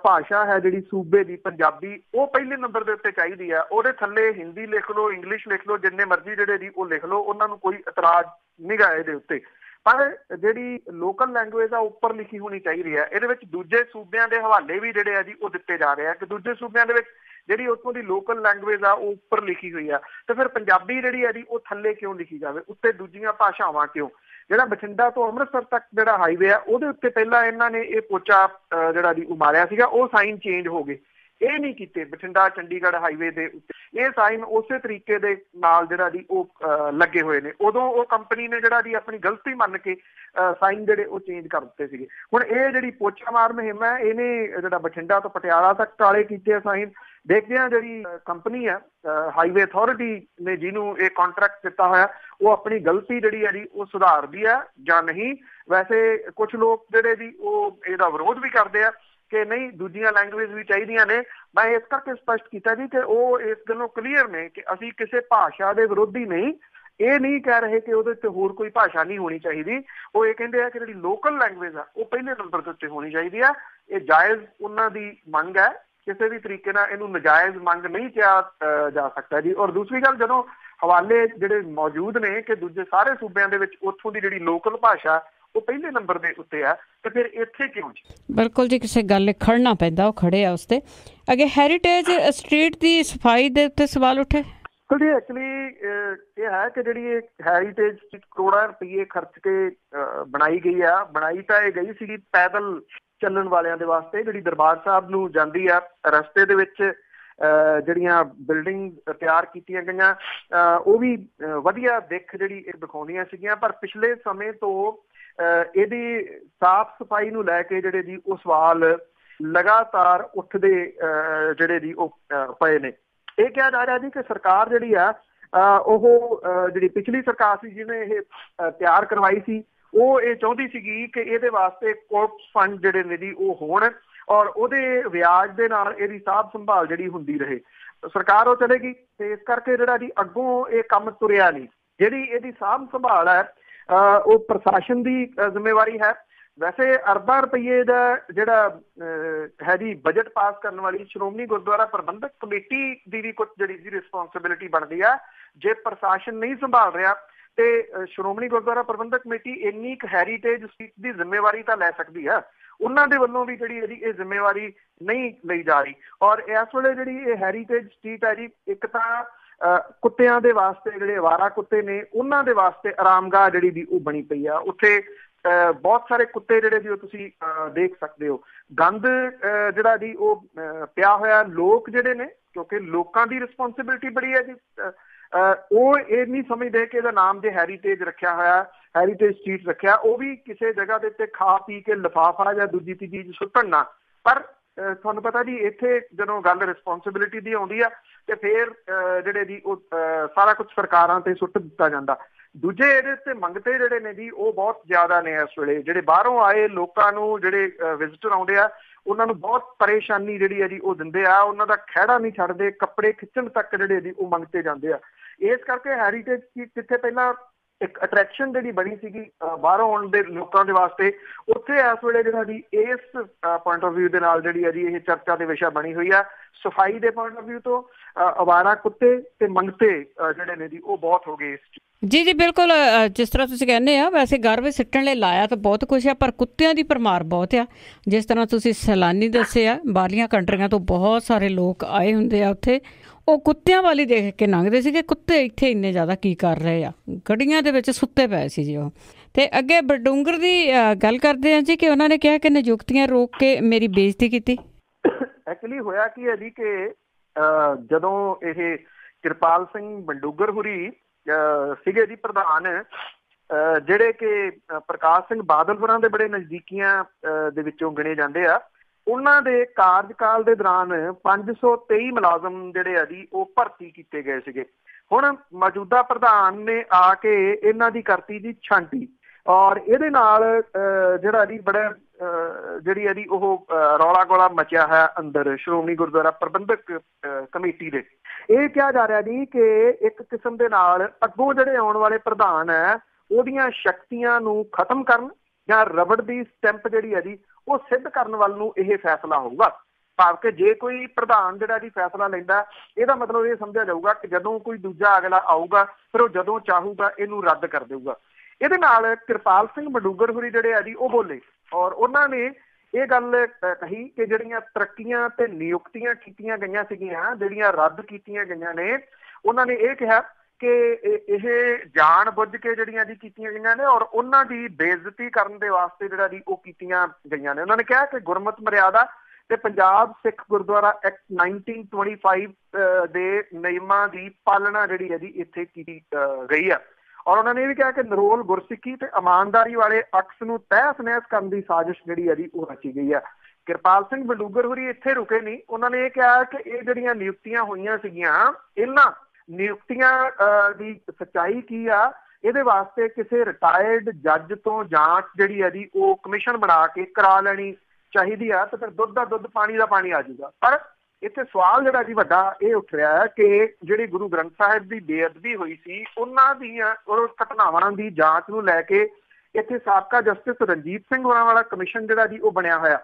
ਭਾਸ਼ਾ ਹੈ ਜਿਹੜੀ ਸੂਬੇ ਦੀ ਪੰਜਾਬੀ, ਉਹ ਪਹਿਲੇ ਨੰਬਰ ਦੇ ਉੱਤੇ ਚਾਹੀਦੀ ਆ। ਉਹਦੇ ਥੱਲੇ ਹਿੰਦੀ ਲਿਖ ਲਓ, ਇੰਗਲਿਸ਼ ਲਿਖ ਲਓ, ਜਿੰਨੇ ਮਰਜ਼ੀ ਜਿਹੜੇ ਜੀ ਉਹ ਲਿਖ ਲਓ, ਉਹਨਾਂ ਨੂੰ ਕੋਈ ਇਤਰਾਜ਼ ਨਹੀਂ ਗਾ ਇਹਦੇ ਉੱਤੇ। ਪਰ ਜਿਹੜੀ ਲੋਕਲ ਲੈਂਗੁਏਜ ਆ ਉੱਪਰ ਲਿਖੀ ਹੋਣੀ ਚਾਹੀਦੀ ਹੈ। ਇਹਦੇ ਵਿੱਚ ਦੂਜੇ ਸੂਬਿਆਂ ਦੇ ਹਵਾਲੇ ਵੀ ਜਿਹੜੇ ਆ ਜੀ ਉਹ ਦਿੱਤੇ ਜਾ ਰਹੇ ਆ ਕਿ ਦੂਜੇ ਸੂਬਿਆਂ ਦੇ ਵਿੱਚ ਜਿਹੜੀ ਉੱਥੋਂ ਦੀ ਲੋਕਲ ਲੈਂਗੁਏਜ ਆ ਉਹ ਉੱਪਰ ਲਿਖੀ ਹੋਈ ਆ, ਤੇ ਫਿਰ ਪੰਜਾਬੀ ਜਿਹੜੀ ਆ ਜੀ ਉਹ ਥੱਲੇ ਕਿਉਂ ਲਿਖੀ ਜਾਵੇ, ਉੱਤੇ ਦੂਜੀਆਂ ਭਾਸ਼ਾਵਾਂ ਕਿਉਂ? ਜਿਹੜਾ ਬਠਿੰਡਾ ਤੋਂ ਅੰਮ੍ਰਿਤਸਰ ਤੱਕ ਜਿਹੜਾ ਹਾਈਵੇ ਆ ਉਹਦੇ ਉੱਤੇ ਪਹਿਲਾਂ ਇਹਨਾਂ ਨੇ ਇਹ ਪੋਚਾ ਜਿਹੜਾ ਜੀ ਉਮਾਰਿਆ ਸੀਗਾ, ਉਹ ਸਾਈਨ ਚੇਂਜ ਹੋ ਗਏ। ਇਹ ਨਹੀਂ ਕੀਤੇ ਬਠਿੰਡਾ ਚੰਡੀਗੜ੍ਹ ਹਾਈਵੇ ਦੇ ਉੱਤੇ। ਇਹ ਸਾਈਨ ਉਸੇ ਤਰੀਕੇ ਦੇ ਨਾਲ ਜਿਹੜਾ ਜੀ ਉਹ ਲੱਗੇ ਹੋਏ ਨੇ। ਉਦੋਂ ਉਹ ਕੰਪਨੀ ਨੇ ਜਿਹੜਾ ਜੀ ਆਪਣੀ ਗਲਤੀ ਮੰਨ ਕੇ ਸਾਈਨ ਜਿਹੜੇ ਉਹ ਚੇਂਜ ਕਰ ਦਿੱਤੇ ਸੀਗੇ। ਹੁਣ ਇਹ ਜਿਹੜੀ ਪੋਚਾ ਮਾਰ ਮੁਹਿੰਮ ਹੈ ਇਹਨੇ ਜਿਹੜਾ ਬਠਿੰਡਾ ਤੋਂ ਪਟਿਆਲਾ ਤੱਕ ਕਾਲੇ ਕੀਤੇ ਆ ਸਾਈਨ। ਦੇਖਦੇ ਹਾਂ ਜਿਹੜੀ ਕੰਪਨੀ ਹੈ ਹਾਈਵੇ ਅਥਾਰਟੀ ਨੇ ਜਿਹਨੂੰ ਇਹ ਕੰਟਰੈਕਟ ਦਿੱਤਾ ਹੋਇਆ, ਉਹ ਆਪਣੀ ਗਲਤੀ ਜਿਹੜੀ ਹੈ ਜੀ ਉਹ ਸੁਧਾਰਦੀ ਹੈ ਜਾਂ ਨਹੀਂ। ਵੈਸੇ ਕੁਛ ਲੋਕ ਜਿਹੜੇ ਜੀ ਉਹ ਇਹਦਾ ਵਿਰੋਧ ਵੀ ਕਰਦੇ ਆ ਕਿ ਨਹੀਂ, ਦੂਜੀਆਂ ਲੈਂਗੁਏਜ ਵੀ ਚਾਹੀਦੀਆਂ ਨੇ। ਮੈਂ ਇਸ ਕਰਕੇ ਸਪਸ਼ਟ ਕੀਤਾ ਜੀ ਕਿ ਉਹ ਇਸ ਗੱਲੋਂ ਕਲੀਅਰ ਨੇ ਕਿ ਅਸੀਂ ਕਿਸੇ ਭਾਸ਼ਾ ਦੇ ਵਿਰੋਧੀ ਨਹੀਂ। ਇਹ ਨਹੀਂ ਕਹਿ ਰਹੇ ਕਿ ਉਹਦੇ ਉੱਤੇ ਹੋਰ ਕੋਈ ਭਾਸ਼ਾ ਨਹੀਂ ਹੋਣੀ ਚਾਹੀਦੀ। ਉਹ ਇਹ ਕਹਿੰਦੇ ਆ ਕਿ ਜਿਹੜੀ ਲੋਕਲ ਲੈਂਗੁਏਜ ਆ ਉਹ ਪਹਿਲੇ ਨੰਬਰ ਦੇ ਉੱਤੇ ਹੋਣੀ ਚਾਹੀਦੀ ਆ। ਇਹ ਜਾਇਜ਼ ਉਹਨਾਂ ਦੀ ਮੰਗ ਹੈ, ਕਿਸੇ ਵੀ ਤਰੀਕੇ ਨਾਲ ਇਹਨੂੰ ਨਜਾਇਜ਼ ਮੰਗ ਨਹੀਂ ਕਿਹਾ ਜਾ ਸਕਦਾ ਜੀ। ਔਰ ਦੂਸਰੀ ਗੱਲ, ਜਦੋਂ ਹਵਾਲੇ ਜਿਹੜੇ ਮੌਜੂਦ ਨੇ ਕਿ ਦੂਜੇ ਸਾਰੇ ਸੂਬਿਆਂ ਦੇ ਵਿੱਚ ਉੱਥੋਂ ਦੀ ਜਿਹੜੀ ਲੋਕਲ ਭਾਸ਼ਾ ਉਹ ਪਹਿਲੇ ਨੰਬਰ ਦੇ ਉੱਤੇ ਆ, ਤੇ ਫਿਰ ਇੱਥੇ ਕਿਉਂ ਜੀ? ਬਿਲਕੁਲ ਜੀ, ਕਿਸੇ ਗੱਲ ਖੜਨਾ ਪੈਂਦਾ, ਉਹ ਖੜੇ ਆ ਉਸ ਤੇ। ਅੱਗੇ ਹੈਰੀਟੇਜ ਸਟਰੀਟ ਦੀ ਸਫਾਈ ਦੇ ਉੱਤੇ ਸਵਾਲ ਉੱਠੇ। ਜੀ ਐਕਚੁਅਲੀ ਇਹ ਹੈ ਕਿ ਜਿਹੜੀ ਇਹ ਹੈਰੀਟੇਜ ਕਰੋੜਾਂ ਰੁਪਏ ਖਰਚ ਕੇ ਬਣਾਈ ਗਈ ਆ, ਬਣਾਈ ਤਾਂ ਇਹ ਗਈ ਸੀਗੀ ਪੈਦਲ ਚੱਲਣ ਵਾਲਿਆਂ ਦੇ ਵਾਸਤੇ, ਜਿਹੜੀ ਦਰਬਾਰ ਸਾਹਿਬ ਨੂੰ ਜਾਂਦੀ ਆ ਰਸਤੇ ਦੇ ਵਿੱਚ ਜਿਹੜੀਆਂ ਬਿਲਡਿੰਗ ਤਿਆਰ ਕੀਤੀਆਂ ਗਈਆਂ ਉਹ ਵੀ ਵਧੀਆ ਦਿੱਖ ਜਿਹੜੀ ਇਹ ਦਿਖਾਉਂਦੀਆਂ ਸੀਗੀਆਂ। ਪਰ ਪਿਛਲੇ ਸਮੇਂ ਤੋਂ ਇਹਦੀ ਸਾਫ਼ ਸਫਾਈ ਨੂੰ ਲੈ ਕੇ ਜਿਹੜੇ ਜੀ ਉਹ ਸਵਾਲ ਲਗਾਤਾਰ ਉੱਠਦੇ ਜਿਹੜੇ ਜੀ ਉਹ ਪਏ ਨੇ। ਇਹ ਕਿਹਾ ਜਾ ਰਿਹਾ ਜੀ ਕਿ ਸਰਕਾਰ ਜਿਹੜੀ ਆ ਉਹ ਜਿਹੜੀ ਪਿਛਲੀ ਸਰਕਾਰ ਸੀ ਜਿਹਨੇ ਇਹ ਤਿਆਰ ਕਰਵਾਈ ਸੀ, ਉਹ ਇਹ ਚਾਹੁੰਦੀ ਸੀਗੀ ਕਿ ਇਹਦੇ ਵਾਸਤੇ ਕੋਰਪਸ ਫੰਡ ਜਿਹੜੇ ਨੇ ਜੀ ਉਹ ਹੋਣ ਔਰ ਉਹਦੇ ਵਿਆਜ ਦੇ ਨਾਲ ਇਹਦੀ ਸਾਂਭ ਸੰਭਾਲ ਜਿਹੜੀ ਹੁੰਦੀ ਰਹੇ। ਸਰਕਾਰ ਉਹ ਚਲੇਗੀ ਤੇ ਇਸ ਕਰਕੇ ਜਿਹੜਾ ਜੀ ਅੱਗੋਂ ਇਹ ਕੰਮ ਤੁਰਿਆ ਨਹੀਂ। ਜਿਹੜੀ ਇਹਦੀ ਸਾਂਭ ਸੰਭਾਲ ਹੈ ਉਹ ਪ੍ਰਸ਼ਾਸਨ ਦੀ ਜ਼ਿੰਮੇਵਾਰੀ ਹੈ। ਵੈਸੇ ਅਰਬਾਂ ਰੁਪਈਏ ਦਾ ਜਿਹੜਾ ਹੈ ਜੀ ਬਜਟ ਪਾਸ ਕਰਨ ਵਾਲੀ ਸ਼੍ਰੋਮਣੀ ਗੁਰਦੁਆਰਾ ਪ੍ਰਬੰਧਕ ਕਮੇਟੀ ਦੀ ਵੀ ਕੁਝ ਜਿਹੜੀ ਜੀ ਰਿਸਪੋਂਸਿਬਿਲਿਟੀ ਬਣਦੀ ਆ। ਜੇ ਪ੍ਰਸ਼ਾਸਨ ਨਹੀਂ ਸੰਭਾਲ ਰਿਹਾ ਤੇ ਸ਼੍ਰੋਮਣੀ ਗੁਰਦੁਆਰਾ ਪ੍ਰਬੰਧਕ ਕਮੇਟੀ ਇੰਨੀ ਕੁ ਹੈਰੀਟੇਜ ਸੀਟ ਦੀ ਜ਼ਿੰਮੇਵਾਰੀ ਤਾਂ ਲੈ ਸਕਦੀ ਆ। ਉਹਨਾਂ ਦੇ ਵੱਲੋਂ ਵੀ ਜਿਹੜੀ ਇਹਦੀ ਇਹ ਜ਼ਿੰਮੇਵਾਰੀ ਨਹੀਂ ਲਈ ਜਾ ਰਹੀ। ਔਰ ਇਸ ਵੇਲੇ ਜਿਹੜੀ ਇਹ ਹੈਰੀਟੇਜ ਸਟਰੀਟ ਹੈ ਜੀ, ਇੱਕ ਤਾਂ ਕੁੱਤਿਆਂ ਦੇ ਵਾਸਤੇ ਜਿਹੜੇ ਅਵਾਰਾ ਕੁੱਤੇ ਨੇ ਉਹਨਾਂ ਦੇ ਵਾਸਤੇ ਆਰਾਮਗਾਹ ਜਿਹੜੀ ਦੀ ਉਹ ਬਣੀ ਪਈ ਆ। ਉੱਥੇ ਬਹੁਤ ਸਾਰੇ ਕੁੱਤੇ ਜਿਹੜੇ ਜੀ ਉਹ ਤੁਸੀਂ ਦੇਖ ਸਕਦੇ ਹੋ। ਗੰਦ ਜਿਹੜਾ ਜੀ ਉਹ ਪਿਆ ਹੋਇਆ। ਲੋਕ ਜਿਹੜੇ ਨੇ, ਕਿਉਂਕਿ ਲੋਕਾਂ ਦੀ ਰਿਸਪੋਂਸਿਬਿਲਿਟੀ ਬੜੀ ਹੈ ਜੀ, ਉਹ ਇਹ ਨਹੀਂ ਸਮਝਦੇ ਕਿ ਇਹਦਾ ਨਾਮ ਜੇ ਹੈਰੀਟੇਜ ਰੱਖਿਆ ਹੋਇਆ, ਹੈਰੀਟੇਜ ਸਟਰੀਟ ਰੱਖਿਆ, ਉਹ ਵੀ ਕਿਸੇ ਜਗ੍ਹਾ ਦੇ ਉੱਤੇ ਖਾ ਪੀ ਕੇ ਲਿਫਾਫਾ ਜਾਂ ਦੂਜੀ ਤੀਜੀ ਚੀਜ਼ ਸੁੱਟਣ ਨਾ। ਪਰ ਤੁਹਾਨੂੰ ਪਤਾ ਜੀ ਇੱਥੇ ਜਦੋਂ ਗੱਲ ਰਿਸਪੋਂਸਿਬਿਲਿਟੀ ਦੀ ਆਉਂਦੀ ਆ ਤੇ ਫਿਰ ਜਿਹੜੇ ਜੀ ਉਹ ਸਾਰਾ ਕੁਝ ਸਰਕਾਰਾਂ ਤੇ ਸੁੱਟ ਦਿੱਤਾ ਜਾਂਦਾ। ਦੂਜੇ ਇਹਦੇ ਉੱਤੇ ਮੰਗਤੇ ਜਿਹੜੇ ਨੇ ਜੀ ਉਹ ਬਹੁਤ ਜ਼ਿਆਦਾ ਨੇ ਇਸ ਵੇਲੇ। ਜਿਹੜੇ ਬਾਹਰੋਂ ਆਏ ਲੋਕਾਂ ਨੂੰ, ਜਿਹੜੇ ਵਿਜ਼ਿਟਰ ਆਉਂਦੇ ਆ, ਉਹਨਾਂ ਨੂੰ ਬਹੁਤ ਪਰੇਸ਼ਾਨੀ ਜਿਹੜੀ ਹੈ ਜੀ ਉਹ ਦਿੰਦੇ ਆ। ਉਹਨਾਂ ਦਾ ਖਹਿੜਾ ਨਹੀਂ ਛੱਡਦੇ, ਕੱਪੜੇ ਖਿੱਚਣ ਤੱਕ ਜਿਹੜੇ ਜੀ ਉਹ ਮੰਗਤੇ ਜਾਂਦੇ ਆ। ਇਸ ਕਰਕੇ ਹੈਰੀਟੇਜ ਜਿੱਥੇ ਪਹਿਲਾਂ ਇੱਕ ਅਟਰੈਕਸ਼ਨ ਜਿਹੜੀ ਬਣੀ ਸੀਗੀ ਬਾਹਰੋਂ ਆਉਣ ਦੇ ਲੋਕਾਂ ਦੇ ਵਾਸਤੇ, ਉੱਥੇ ਇਸ ਵੇਲੇ ਜਿਹੜਾ ਜੀ ਇਸ ਪੁਆਇੰਟ ਆਫ ਵਿਊ ਦੇ ਨਾਲ ਜਿਹੜੀ ਹੈ ਜੀ ਇਹ ਚਰਚਾ ਦੇ ਵਿਸ਼ਾ ਬਣੀ ਹੋਈ ਆ। ਸਫਾਈ ਦੇ ਪੁਆਇੰਟ ਆਫ ਵਿਊ ਤੋਂ ਅਵਾਰਾ ਕੁੱਤੇ ਤੇ ਮੰਗਤੇ ਜਿਹੜੇ ਨੇ ਜੀ ਉਹ ਬਹੁਤ ਹੋ ਗਏ। ਜੀ ਜੀ ਬਿਲਕੁਲ, ਜਿਸ ਤਰ੍ਹਾਂ ਤੁਸੀਂ ਕਹਿੰਦੇ ਆ, ਵੈਸੇ ਘਰ ਵਿੱਚ ਸਿੱਟਣ ਲਈ ਲਾਇਆ ਤਾਂ ਬਹੁਤ ਕੁਛ ਆ, ਪਰ ਕੁੱਤਿਆਂ ਦੀ ਭਰਮਾਰ ਬਹੁਤ ਆ। ਜਿਸ ਤਰ੍ਹਾਂ ਤੁਸੀਂ ਸੈਲਾਨੀ ਦੱਸੇ ਆ, ਬਾਹਰਲੀਆਂ ਕੰਟਰੀਆਂ ਤੋਂ ਬਹੁਤ ਸਾਰੇ ਲੋਕ ਆਏ ਹੁੰਦੇ ਆ ਉੱਥੇ, ਉਹ ਕੁੱਤਿਆਂ ਵਾਲੀ ਦੇਖ ਕੇ ਲੰਘਦੇ ਸੀ ਕਿ ਕੁੱਤੇ ਇੱਥੇ ਇੰਨੇ ਜ਼ਿਆਦਾ ਕੀ ਕਰ ਰਹੇ ਆ। ਗੱਡੀਆਂ ਦੇ ਵਿੱਚ ਸੁੱਤੇ ਪਏ ਸੀ ਜੀ ਉਹ। ਤੇ ਅੱਗੇ ਬਡੂੰਗਰ ਦੀ ਗੱਲ ਕਰਦੇ ਆ ਜੀ ਕਿ ਉਹਨਾਂ ਨੇ ਕਿਹਾ ਕਿ ਨਿਯੁਕਤੀਆਂ ਰੋਕ ਕੇ ਮੇਰੀ ਬੇਇੱਜ਼ਤੀ ਕੀਤੀ। ਐਕਚੁਅਲੀ ਹੋਇਆ ਕੀ ਹੈ ਜੀ ਕਿ ਜਦੋਂ ਇਹ ਕਿਰਪਾਲ ਸਿੰਘ ਬਡੂੰਗਰ ਹੁਰੀ ਸੀਗੇ ਜੀ ਪ੍ਰਧਾਨ, ਜਿਹੜੇ ਕਿ ਪ੍ਰਕਾਸ਼ ਸਿੰਘ ਬਾਦਲ ਹੋਰਾਂ ਦੇ ਬੜੇ ਨਜ਼ਦੀਕੀਆਂ ਦੇ ਵਿੱਚੋਂ ਗਿਣੇ ਜਾਂਦੇ ਆ, ਉਹਨਾਂ ਦੇ ਕਾਰਜਕਾਲ ਦੇ ਦੌਰਾਨ 523 ਮੁਲਾਜ਼ਮ ਜਿਹੜੇ ਆ ਜੀ ਉਹ ਭਰਤੀ ਕੀਤੇ ਗਏ ਸੀਗੇ। ਹੁਣ ਮੌਜੂਦਾ ਪ੍ਰਧਾਨ ਨੇ ਆ ਕੇ ਇਹਨਾਂ ਦੀ ਕਰਤੀ ਜੀ ਛਾਂਟੀ ਔਰ ਇਹਦੇ ਨਾਲ ਜਿਹੜਾ ਜੀ ਬੜਾ ਜਿਹੜੀ ਹੈ ਜੀ ਉਹ ਰੌਲਾ ਗੋਲਾ ਮਚਿਆ ਹੈ ਅੰਦਰ ਸ਼੍ਰੋਮਣੀ ਗੁਰਦੁਆਰਾ ਪ੍ਰਬੰਧਕ ਕਮੇਟੀ ਦੇ। ਇਹ ਕਿਹਾ ਜਾ ਰਿਹਾ ਜੀ ਕਿ ਇੱਕ ਕਿਸਮ ਦੇ ਨਾਲ ਅੱਗੋਂ ਜਿਹੜੇ ਆਉਣ ਵਾਲੇ ਪ੍ਰਧਾਨ ਹੈ ਉਹਦੀਆਂ ਸ਼ਕਤੀਆਂ ਨੂੰ ਖਤਮ ਕਰਨ ਜਾਂ ਰਬੜ ਦੀ ਸਟੈਂਪ ਜਿਹੜੀ ਹੈ ਜੀ ਉਹ ਸਿੱਧ ਕਰਨ ਵੱਲ ਨੂੰ ਇਹ ਫੈਸਲਾ ਹੋਊਗਾ। ਭਾਵ ਕਿ ਜੇ ਕੋਈ ਪ੍ਰਧਾਨ ਜਿਹੜਾ ਜੀ ਫੈਸਲਾ ਲੈਂਦਾ, ਇਹਦਾ ਮਤਲਬ ਇਹ ਸਮਝਿਆ ਜਾਊਗਾ ਕਿ ਜਦੋਂ ਕੋਈ ਦੂਜਾ ਅਗਲਾ ਆਊਗਾ ਫਿਰ ਉਹ ਜਦੋਂ ਚਾਹੂਗਾ ਇਹਨੂੰ ਰੱਦ ਕਰ ਦੇਊਗਾ। ਇਹਦੇ ਨਾਲ ਕਿਰਪਾਲ ਸਿੰਘ ਬਡੂੰਗਰ ਹੁਰੀ ਜਿਹੜੇ ਆ ਜੀ ਉਹ ਬੋਲੇ ਔਰ ਉਹਨਾਂ ਨੇ ਇਹ ਗੱਲ ਕਹੀ ਕਿ ਜਿਹੜੀਆਂ ਤਰੱਕੀਆਂ ਤੇ ਨਿਯੁਕਤੀਆਂ ਕੀਤੀਆਂ ਗਈਆਂ ਸੀਗੀਆਂ, ਜਿਹੜੀਆਂ ਰੱਦ ਕੀਤੀਆਂ ਗਈਆਂ ਨੇ, ਉਹਨਾਂ ਨੇ ਇਹ ਕਿਹਾ ਕਿ ਇਹ ਜਾਣ ਬੁੱਝ ਕੇ ਜਿਹੜੀਆਂ ਜੀ ਕੀਤੀਆਂ ਗਈਆਂ ਨੇ ਔਰ ਉਹਨਾਂ ਦੀ ਬੇਇੱਜ਼ਤੀ ਕਰਨ ਦੇ ਵਾਸਤੇ ਜਿਹੜਾ ਜੀ ਉਹ ਕੀਤੀਆਂ ਗਈਆਂ ਨੇ। ਉਹਨਾਂ ਨੇ ਕਿਹਾ ਕਿ ਗੁਰਮਤਿ ਮਰਿਆਦਾ ਤੇ ਪੰਜਾਬ ਸਿੱਖ ਗੁਰਦੁਆਰਾ ਐਕਟ 1925 ਦੇ ਨਿਯਮਾਂ ਦੀ ਪਾਲਣਾ ਜਿਹੜੀ ਹੈ ਜੀ ਇੱਥੇ ਕੀਤੀ ਗਈ ਆ। ਔਰ ਉਹਨਾਂ ਨੇ ਇਹ ਵੀ ਕਿਹਾ ਕਿ ਨਿਰੋਲ ਗੁਰਸਿੱਖੀ ਤੇ ਇਮਾਨਦਾਰੀ ਵਾਲੇ ਅਕਸ ਨੂੰ ਤਹਿਸ ਨਹਿਸ ਕਰਨ ਦੀ ਸਾਜ਼ਿਸ਼ ਜਿਹੜੀ ਹੈ ਜੀ ਉਹ ਰਚੀ ਗਈ ਆ। ਕਿਰਪਾਲ ਸਿੰਘ ਬਡੂੰਗਰ ਹੁਰੀ ਇੱਥੇ ਰੁਕੇ ਨਹੀਂ। ਉਹਨਾਂ ਨੇ ਇਹ ਕਿਹਾ ਕਿ ਇਹ ਜਿਹੜੀਆਂ ਨਿਯੁਕਤੀਆਂ ਹੋਈਆਂ ਸੀਗੀਆਂ, ਇਹਨਾਂ ਨਿਯੁਕਤੀਆਂ ਦੀ ਸੱਚਾਈ ਕੀ ਆ, ਇਹਦੇ ਵਾਸਤੇ ਕਿਸੇ ਰਿਟਾਇਰਡ ਜੱਜ ਤੋਂ ਜਾਂਚ ਜਿਹੜੀ ਹੈ ਜੀ ਉਹ ਕਮਿਸ਼ਨ ਬਣਾ ਕੇ ਕਰਾ ਲੈਣੀ ਚਾਹੀਦੀ ਆ ਤੇ ਫਿਰ ਦੁੱਧ ਦਾ ਦੁੱਧ ਪਾਣੀ ਦਾ ਪਾਣੀ ਆ ਜਾਊਗਾ। ਪਰ ਇੱਥੇ ਸਵਾਲ ਜਿਹੜਾ ਜੀ ਵੱਡਾ ਇਹ ਉੱਠ ਰਿਹਾ ਹੈ ਕਿ ਜਿਹੜੀ ਗੁਰੂ ਗ੍ਰੰਥ ਸਾਹਿਬ ਦੀ ਬੇਅਦਬੀ ਹੋਈ ਸੀ ਉਹਨਾਂ ਦੀਆਂ ਘਟਨਾਵਾਂ ਦੀ ਜਾਂਚ ਨੂੰ ਲੈ ਕੇ ਇੱਥੇ ਸਾਬਕਾ ਜਸਟਿਸ ਰਣਜੀਤ ਸਿੰਘ ਹੋਰਾਂ ਵਾਲਾ ਕਮਿਸ਼ਨ ਜਿਹੜਾ ਜੀ ਉਹ ਬਣਿਆ ਹੋਇਆ।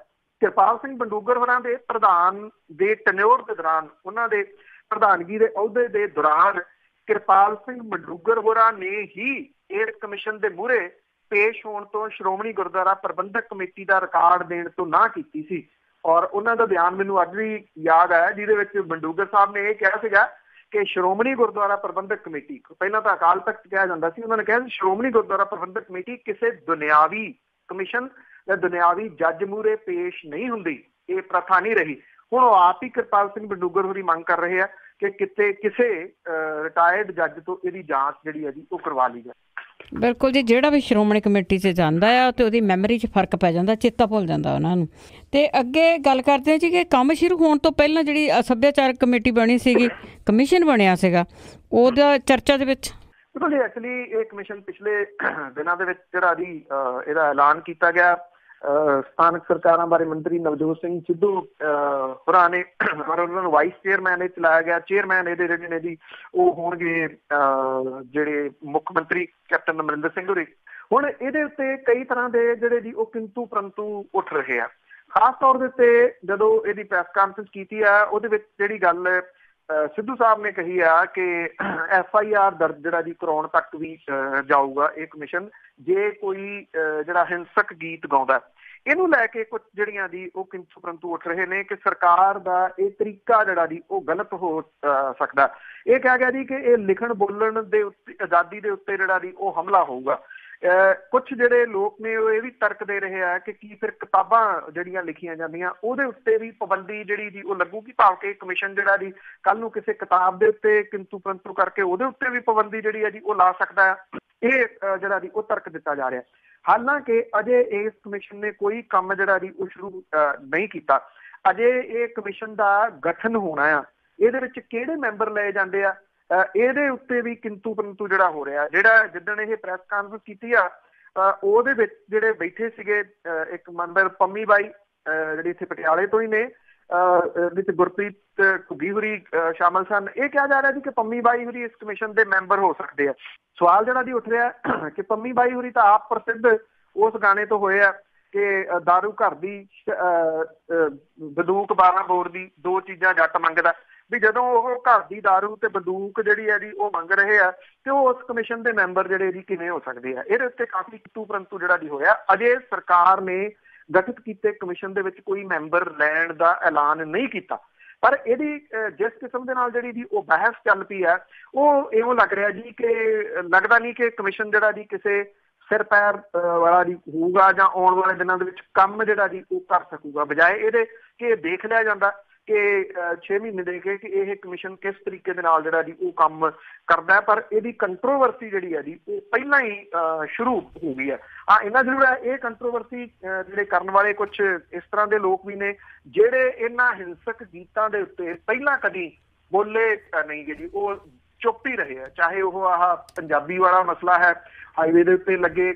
ਕਿਰਪਾਲ ਸਿੰਘ ਬਡੂੰਗਰ ਹੋਰਾਂ ਦੇ ਪ੍ਰਧਾਨ ਦੇ ਟੈਨਿਓਰ ਦੇ ਦੌਰਾਨ, ਉਹਨਾਂ ਦੇ ਪ੍ਰਧਾਨਗੀ ਦੇ ਅਹੁਦੇ ਦੇ ਦੌਰਾਨ ਕਿਰਪਾਲ ਸਿੰਘ ਬਡੂੰਗਰ ਹੋਰਾਂ ਨੇ ਹੀ ਇਹ ਕਮਿਸ਼ਨ ਦੇ ਮੂਹਰੇ ਪੇਸ਼ ਹੋਣ ਤੋਂ ਸ਼੍ਰੋਮਣੀ ਗੁਰਦੁਆਰਾ ਪ੍ਰਬੰਧਕ ਕਮੇਟੀ ਦਾ ਰਿਕਾਰਡ ਦੇਣ ਤੋਂ ਨਾ ਕੀਤੀ ਸੀ। ਔਰ ਉਹਨਾਂ ਦਾ ਬਿਆਨ ਮੈਨੂੰ ਅੱਜ ਵੀ ਯਾਦ ਹੈ, ਜਿਹਦੇ ਵਿੱਚ ਬਡੂੰਗਰ ਸਾਹਿਬ ਨੇ ਇਹ ਕਿਹਾ ਸੀਗਾ ਕਿ ਸ਼੍ਰੋਮਣੀ ਗੁਰਦੁਆਰਾ ਪ੍ਰਬੰਧਕ ਕਮੇਟੀ, ਪਹਿਲਾਂ ਤਾਂ ਅਕਾਲ ਤਖਤ ਕਿਹਾ ਜਾਂਦਾ ਸੀ, ਉਹਨਾਂ ਨੇ ਕਿਹਾ ਸ਼੍ਰੋਮਣੀ ਗੁਰਦੁਆਰਾ ਪ੍ਰਬੰਧਕ ਕਮੇਟੀ ਕਿਸੇ ਦੁਨਿਆਵੀ ਕਮਿਸ਼ਨ ਜਾਂ ਦੁਨਿਆਵੀ ਜੱਜ ਮੂਹਰੇ ਪੇਸ਼ ਨਹੀਂ ਹੁੰਦੀ, ਇਹ ਪ੍ਰਥਾ ਨਹੀਂ ਰਹੀ। ਹੁਣ ਉਹ ਆਪ ਹੀ ਕਿਰਪਾਲ ਸਿੰਘ ਬਡੂਗਰ ਹੋਰੀ ਮੰਗ ਕਰ ਰਹੇ ਆ ਕਿ ਕਿਤੇ ਕਿਸੇ ਰਿਟਾਇਰਡ ਜੱਜ ਤੋਂ ਇਹਦੀ ਜਾਂਚ ਜਿਹੜੀ ਹੈ ਜੀ ਉਹ ਕਰਵਾ ਲਈ ਜਾਏ। ਬਿਲਕੁਲ ਜੀ, ਜਿਹੜਾ ਵੀ ਸ਼੍ਰੋਮਣੀ ਕਮੇਟੀ 'ਚ ਜਾਂਦਾ ਆ ਅਤੇ ਉਹਦੀ ਮੈਮਰੀ 'ਚ ਫਰਕ ਪੈ ਜਾਂਦਾ, ਚੇਤਾ ਭੁੱਲ ਜਾਂਦਾ ਉਹਨਾਂ ਨੂੰ। ਅਤੇ ਅੱਗੇ ਗੱਲ ਕਰਦੇ ਹਾਂ ਜੀ ਕਿ ਕੰਮ ਸ਼ੁਰੂ ਹੋਣ ਤੋਂ ਪਹਿਲਾਂ ਜਿਹੜੀ ਸੱਭਿਆਚਾਰਕ ਕਮੇਟੀ ਬਣੀ ਸੀਗੀ, ਕਮਿਸ਼ਨ ਬਣਿਆ ਸੀਗਾ, ਉਹਦਾ ਚਰਚਾ ਦੇ ਵਿੱਚ ਬਿਲਕੁਲ ਜੀ, ਐਕਚੁਅਲੀ ਇਹ ਕਮਿਸ਼ਨ ਪਿਛਲੇ ਦਿਨਾਂ ਦੇ ਵਿੱਚ ਜਿਹੜਾ ਜੀ ਇਹਦਾ ਐਲਾਨ ਕੀਤਾ ਗਿਆ ਸਥਾਨਕ ਸਰਕਾਰਾਂ ਬਾਰੇ ਮੰਤਰੀ ਨਵਜੋਤ ਸਿੰਘ ਸਿੱਧੂ ਹੋਰਾਂ ਨੇ, ਔਰ ਉਹਨਾਂ ਨੂੰ ਵਾਈਸ ਚੇਅਰਮੈਨ ਇਹ ਚਲਾਇਆ ਗਿਆ। ਚੇਅਰਮੈਨ ਇਹਦੇ ਜਿਹੜੇ ਨੇ ਜੀ ਉਹ ਹੋਣਗੇ ਜਿਹੜੇ ਮੁੱਖ ਮੰਤਰੀ ਕੈਪਟਨ ਅਮਰਿੰਦਰ ਸਿੰਘ ਹੋਰੀ। ਹੁਣ ਇਹਦੇ ਉੱਤੇ ਕਈ ਤਰ੍ਹਾਂ ਦੇ ਜਿਹੜੇ ਜੀ ਉਹ ਕਿੰਤੂ ਪਰੰਤੂ ਉੱਠ ਰਹੇ ਆ। ਖਾਸ ਤੌਰ ਦੇ ਉੱਤੇ ਜਦੋਂ ਇਹਦੀ ਪ੍ਰੈਸ ਕਾਨਫਰੰਸ ਕੀਤੀ ਆ, ਉਹਦੇ ਵਿੱਚ ਜਿਹੜੀ ਗੱਲ ਸਿੱਧੂ ਸਾਹਿਬ ਨੇ ਕਹੀ ਆ ਕਿ FIR ਦਰਜ ਜਿਹੜਾ ਜੀ ਕਰਾਉਣ ਤੱਕ ਵੀ ਜਾਊਗਾ ਇਹ ਕਮਿਸ਼ਨ ਜੇ ਕੋਈ ਜਿਹੜਾ ਹਿੰਸਕ ਗੀਤ ਗਾਉਂਦਾ। ਇਹਨੂੰ ਲੈ ਕੇ ਕੁਝ ਜਿਹੜੀਆਂ ਜੀ ਉਹ ਕਿੰਤੂ ਪਰੰਤੂ ਉੱਠ ਰਹੇ ਨੇ ਕਿ ਸਰਕਾਰ ਦਾ ਇਹ ਤਰੀਕਾ ਜਿਹੜਾ ਜੀ ਉਹ ਗਲਤ ਹੋ ਸਕਦਾ। ਇਹ ਕਿਹਾ ਗਿਆ ਜੀ ਕਿ ਇਹ ਲਿਖਣ ਬੋਲਣ ਦੇ ਉੱਤੇ, ਆਜ਼ਾਦੀ ਦੇ ਉੱਤੇ ਜਿਹੜਾ ਜੀ ਉਹ ਹਮਲਾ ਹੋਊਗਾ। ਕੁਛ ਜਿਹੜੇ ਲੋਕ ਨੇ ਉਹ ਇਹ ਵੀ ਤਰਕ ਦੇ ਰਹੇ ਆ ਕਿ ਕੀ ਫਿਰ ਕਿਤਾਬਾਂ ਜਿਹੜੀਆਂ ਲਿਖੀਆਂ ਜਾਂਦੀਆਂ ਉਹਦੇ ਉੱਤੇ ਵੀ ਪਾਬੰਦੀ ਜਿਹੜੀ ਜੀ ਉਹ ਲੱਗੂਗੀ, ਭਾਵ ਕਿ ਕਮਿਸ਼ਨ ਜਿਹੜਾ ਜੀ ਕੱਲ ਨੂੰ ਕਿਸੇ ਕਿਤਾਬ ਦੇ ਉੱਤੇ ਕਿੰਤੂ ਪਰੰਤੂ ਕਰਕੇ ਉਹਦੇ ਉੱਤੇ ਵੀ ਪਾਬੰਦੀ ਜਿਹੜੀ ਹੈ ਜੀ ਉਹ ਲਾ ਸਕਦਾ ਹੈ। ਇਹ ਜਿਹੜਾ ਜੀ ਉਹ ਤਰਕ ਦਿੱਤਾ ਜਾ ਰਿਹਾ। ਹਾਲਾਂਕਿ ਅਜੇ ਇਸ ਕਮਿਸ਼ਨ ਨੇ ਕੋਈ ਕੰਮ ਜਿਹੜਾ ਜੀ ਉਹ ਸ਼ੁਰੂ ਨਹੀਂ ਕੀਤਾ। ਅਜੇ ਇਹ ਕਮਿਸ਼ਨ ਦਾ ਗਠਨ ਹੋਣਾ ਆ। ਇਹਦੇ ਵਿੱਚ ਕਿਹੜੇ ਮੈਂਬਰ ਲਏ ਜਾਂਦੇ ਆ ਇਹਦੇ ਉੱਤੇ ਵੀ ਕਿੰਤੂ ਪਰੰਤੂ ਜਿਹੜਾ ਹੋ ਰਿਹਾ। ਜਿਹੜਾ ਜਿੱਦਣ ਇਹ ਪ੍ਰੈਸ ਕਾਨਫਰੰਸ ਕੀਤੀ ਆ ਉਹਦੇ ਵਿੱਚ ਜਿਹੜੇ ਬੈਠੇ ਸੀਗੇ ਇੱਕ ਮੈਂਬਰ ਪੰਮੀ ਬਾਈ ਜਿਹੜੀ ਇੱਥੇ ਪਟਿਆਲੇ ਤੋਂ ਹੀ ਨੇ, ਵਿੱਚ ਗੁਰਪ੍ਰੀਤ ਘੁੱਗੀ ਹੋਰੀ ਸ਼ਾਮਲ ਸਨ। ਇਹ ਕਿਹਾ ਜਾ ਰਿਹਾ ਜੀ ਕਿ ਪੰਮੀ ਬਾਈ ਹੋਰੀ ਇਸ ਕਮਿਸ਼ਨ ਦੇ ਮੈਂਬਰ ਹੋ ਸਕਦੇ ਆ। ਸਵਾਲ ਜਿਹੜਾ ਜੀ ਉੱਠ ਰਿਹਾ ਕਿ ਪੰਮੀ ਬਾਈ ਹੋਰੀ ਤਾਂ ਆਪ ਪ੍ਰਸਿੱਧ ਉਸ ਗਾਣੇ ਤੋਂ ਹੋਏ ਆ ਕਿ ਦਾਰੂ ਘਰ ਦੀ ਬੰਦੂਕ 12 ਬੋਰ ਦੀ, ਦੋ ਚੀਜ਼ਾਂ ਜੱਟ ਮੰਗਦਾ। ਵੀ ਜਦੋਂ ਉਹ ਘਰ ਦੀ ਦਾਰੂ ਤੇ ਬੰਦੂਕ ਜਿਹੜੀ ਹੈ ਜੀ ਉਹ ਮੰਗ ਰਹੇ ਆ ਤੇ ਉਹ ਉਸ ਕਮਿਸ਼ਨ ਦੇ ਮੈਂਬਰ ਜਿਹੜੇ ਜੀ ਕਿਵੇਂ ਹੋ ਸਕਦੇ ਆ। ਇਹਦੇ ਉੱਤੇ ਕਾਫੀ ਕਿੰਤੂ ਪਰੰਤੂ ਜਿਹੜਾ ਜੀ ਹੋਇਆ। ਅਜੇ ਸਰਕਾਰ ਨੇ ਗਠਿਤ ਕੀਤੇ ਕਮਿਸ਼ਨ ਦੇ ਵਿੱਚ ਕੋਈ ਮੈਂਬਰ ਲੈਣ ਦਾ ਐਲਾਨ ਨਹੀਂ ਕੀਤਾ, ਪਰ ਇਹਦੀ ਜਿਸ ਕਿਸਮ ਦੇ ਨਾਲ ਜਿਹੜੀ ਜੀ ਉਹ ਬਹਿਸ ਚੱਲ ਪਈ ਹੈ ਉਹ ਇਉਂ ਲੱਗ ਰਿਹਾ ਜੀ ਕਿ ਲੱਗਦਾ ਨਹੀਂ ਕਿ ਕਮਿਸ਼ਨ ਜਿਹੜਾ ਜੀ ਕਿਸੇ ਸਿਰ ਪੈਰ ਵਾਲਾ ਜੀ ਹੋਊਗਾ ਜਾਂ ਆਉਣ ਵਾਲੇ ਦਿਨਾਂ ਦੇ ਵਿੱਚ ਕੰਮ ਜਿਹੜਾ ਜੀ ਉਹ ਕਰ ਸਕੂਗਾ। ਬਜਾਏ ਇਹਦੇ ਕਿ ਦੇਖ ਲਿਆ ਜਾਂਦਾ ਕਿ 6 ਮਹੀਨੇ ਦੇ ਕੇ ਕਿ ਇਹ ਕਮਿਸ਼ਨ ਕਿਸ ਤਰੀਕੇ ਦੇ ਨਾਲ ਜਿਹੜਾ ਜੀ ਉਹ ਕੰਮ ਕਰਦਾ, ਪਰ ਇਹਦੀ ਕੰਟਰੋਵਰਸੀ ਜਿਹੜੀ ਹੈ ਜੀ ਉਹ ਪਹਿਲਾਂ ਹੀ ਸ਼ੁਰੂ ਹੋ ਗਈ ਹੈ। ਇੰਨਾ ਜ਼ਰੂਰ ਹੈ ਇਹ ਕੰਟਰੋਵਰਸੀ ਜਿਹੜੇ ਕਰਨ ਵਾਲੇ ਕੁਝ ਇਸ ਤਰ੍ਹਾਂ ਦੇ ਲੋਕ ਵੀ ਨੇ ਜਿਹੜੇ ਇਹਨਾਂ ਹਿੰਸਕ ਗੀਤਾਂ ਦੇ ਉੱਤੇ ਪਹਿਲਾਂ ਕਦੀ ਬੋਲੇ ਨਹੀਂ ਗੇ ਜੀ, ਉਹ ਚੁੱਪ ਹੀ ਰਹੇ ਆ। ਚਾਹੇ ਉਹ ਪੰਜਾਬੀ ਵਾਲਾ ਮਸਲਾ ਹੈ, ਹਾਈਵੇ ਦੇ ਉੱਤੇ ਲੱਗੇ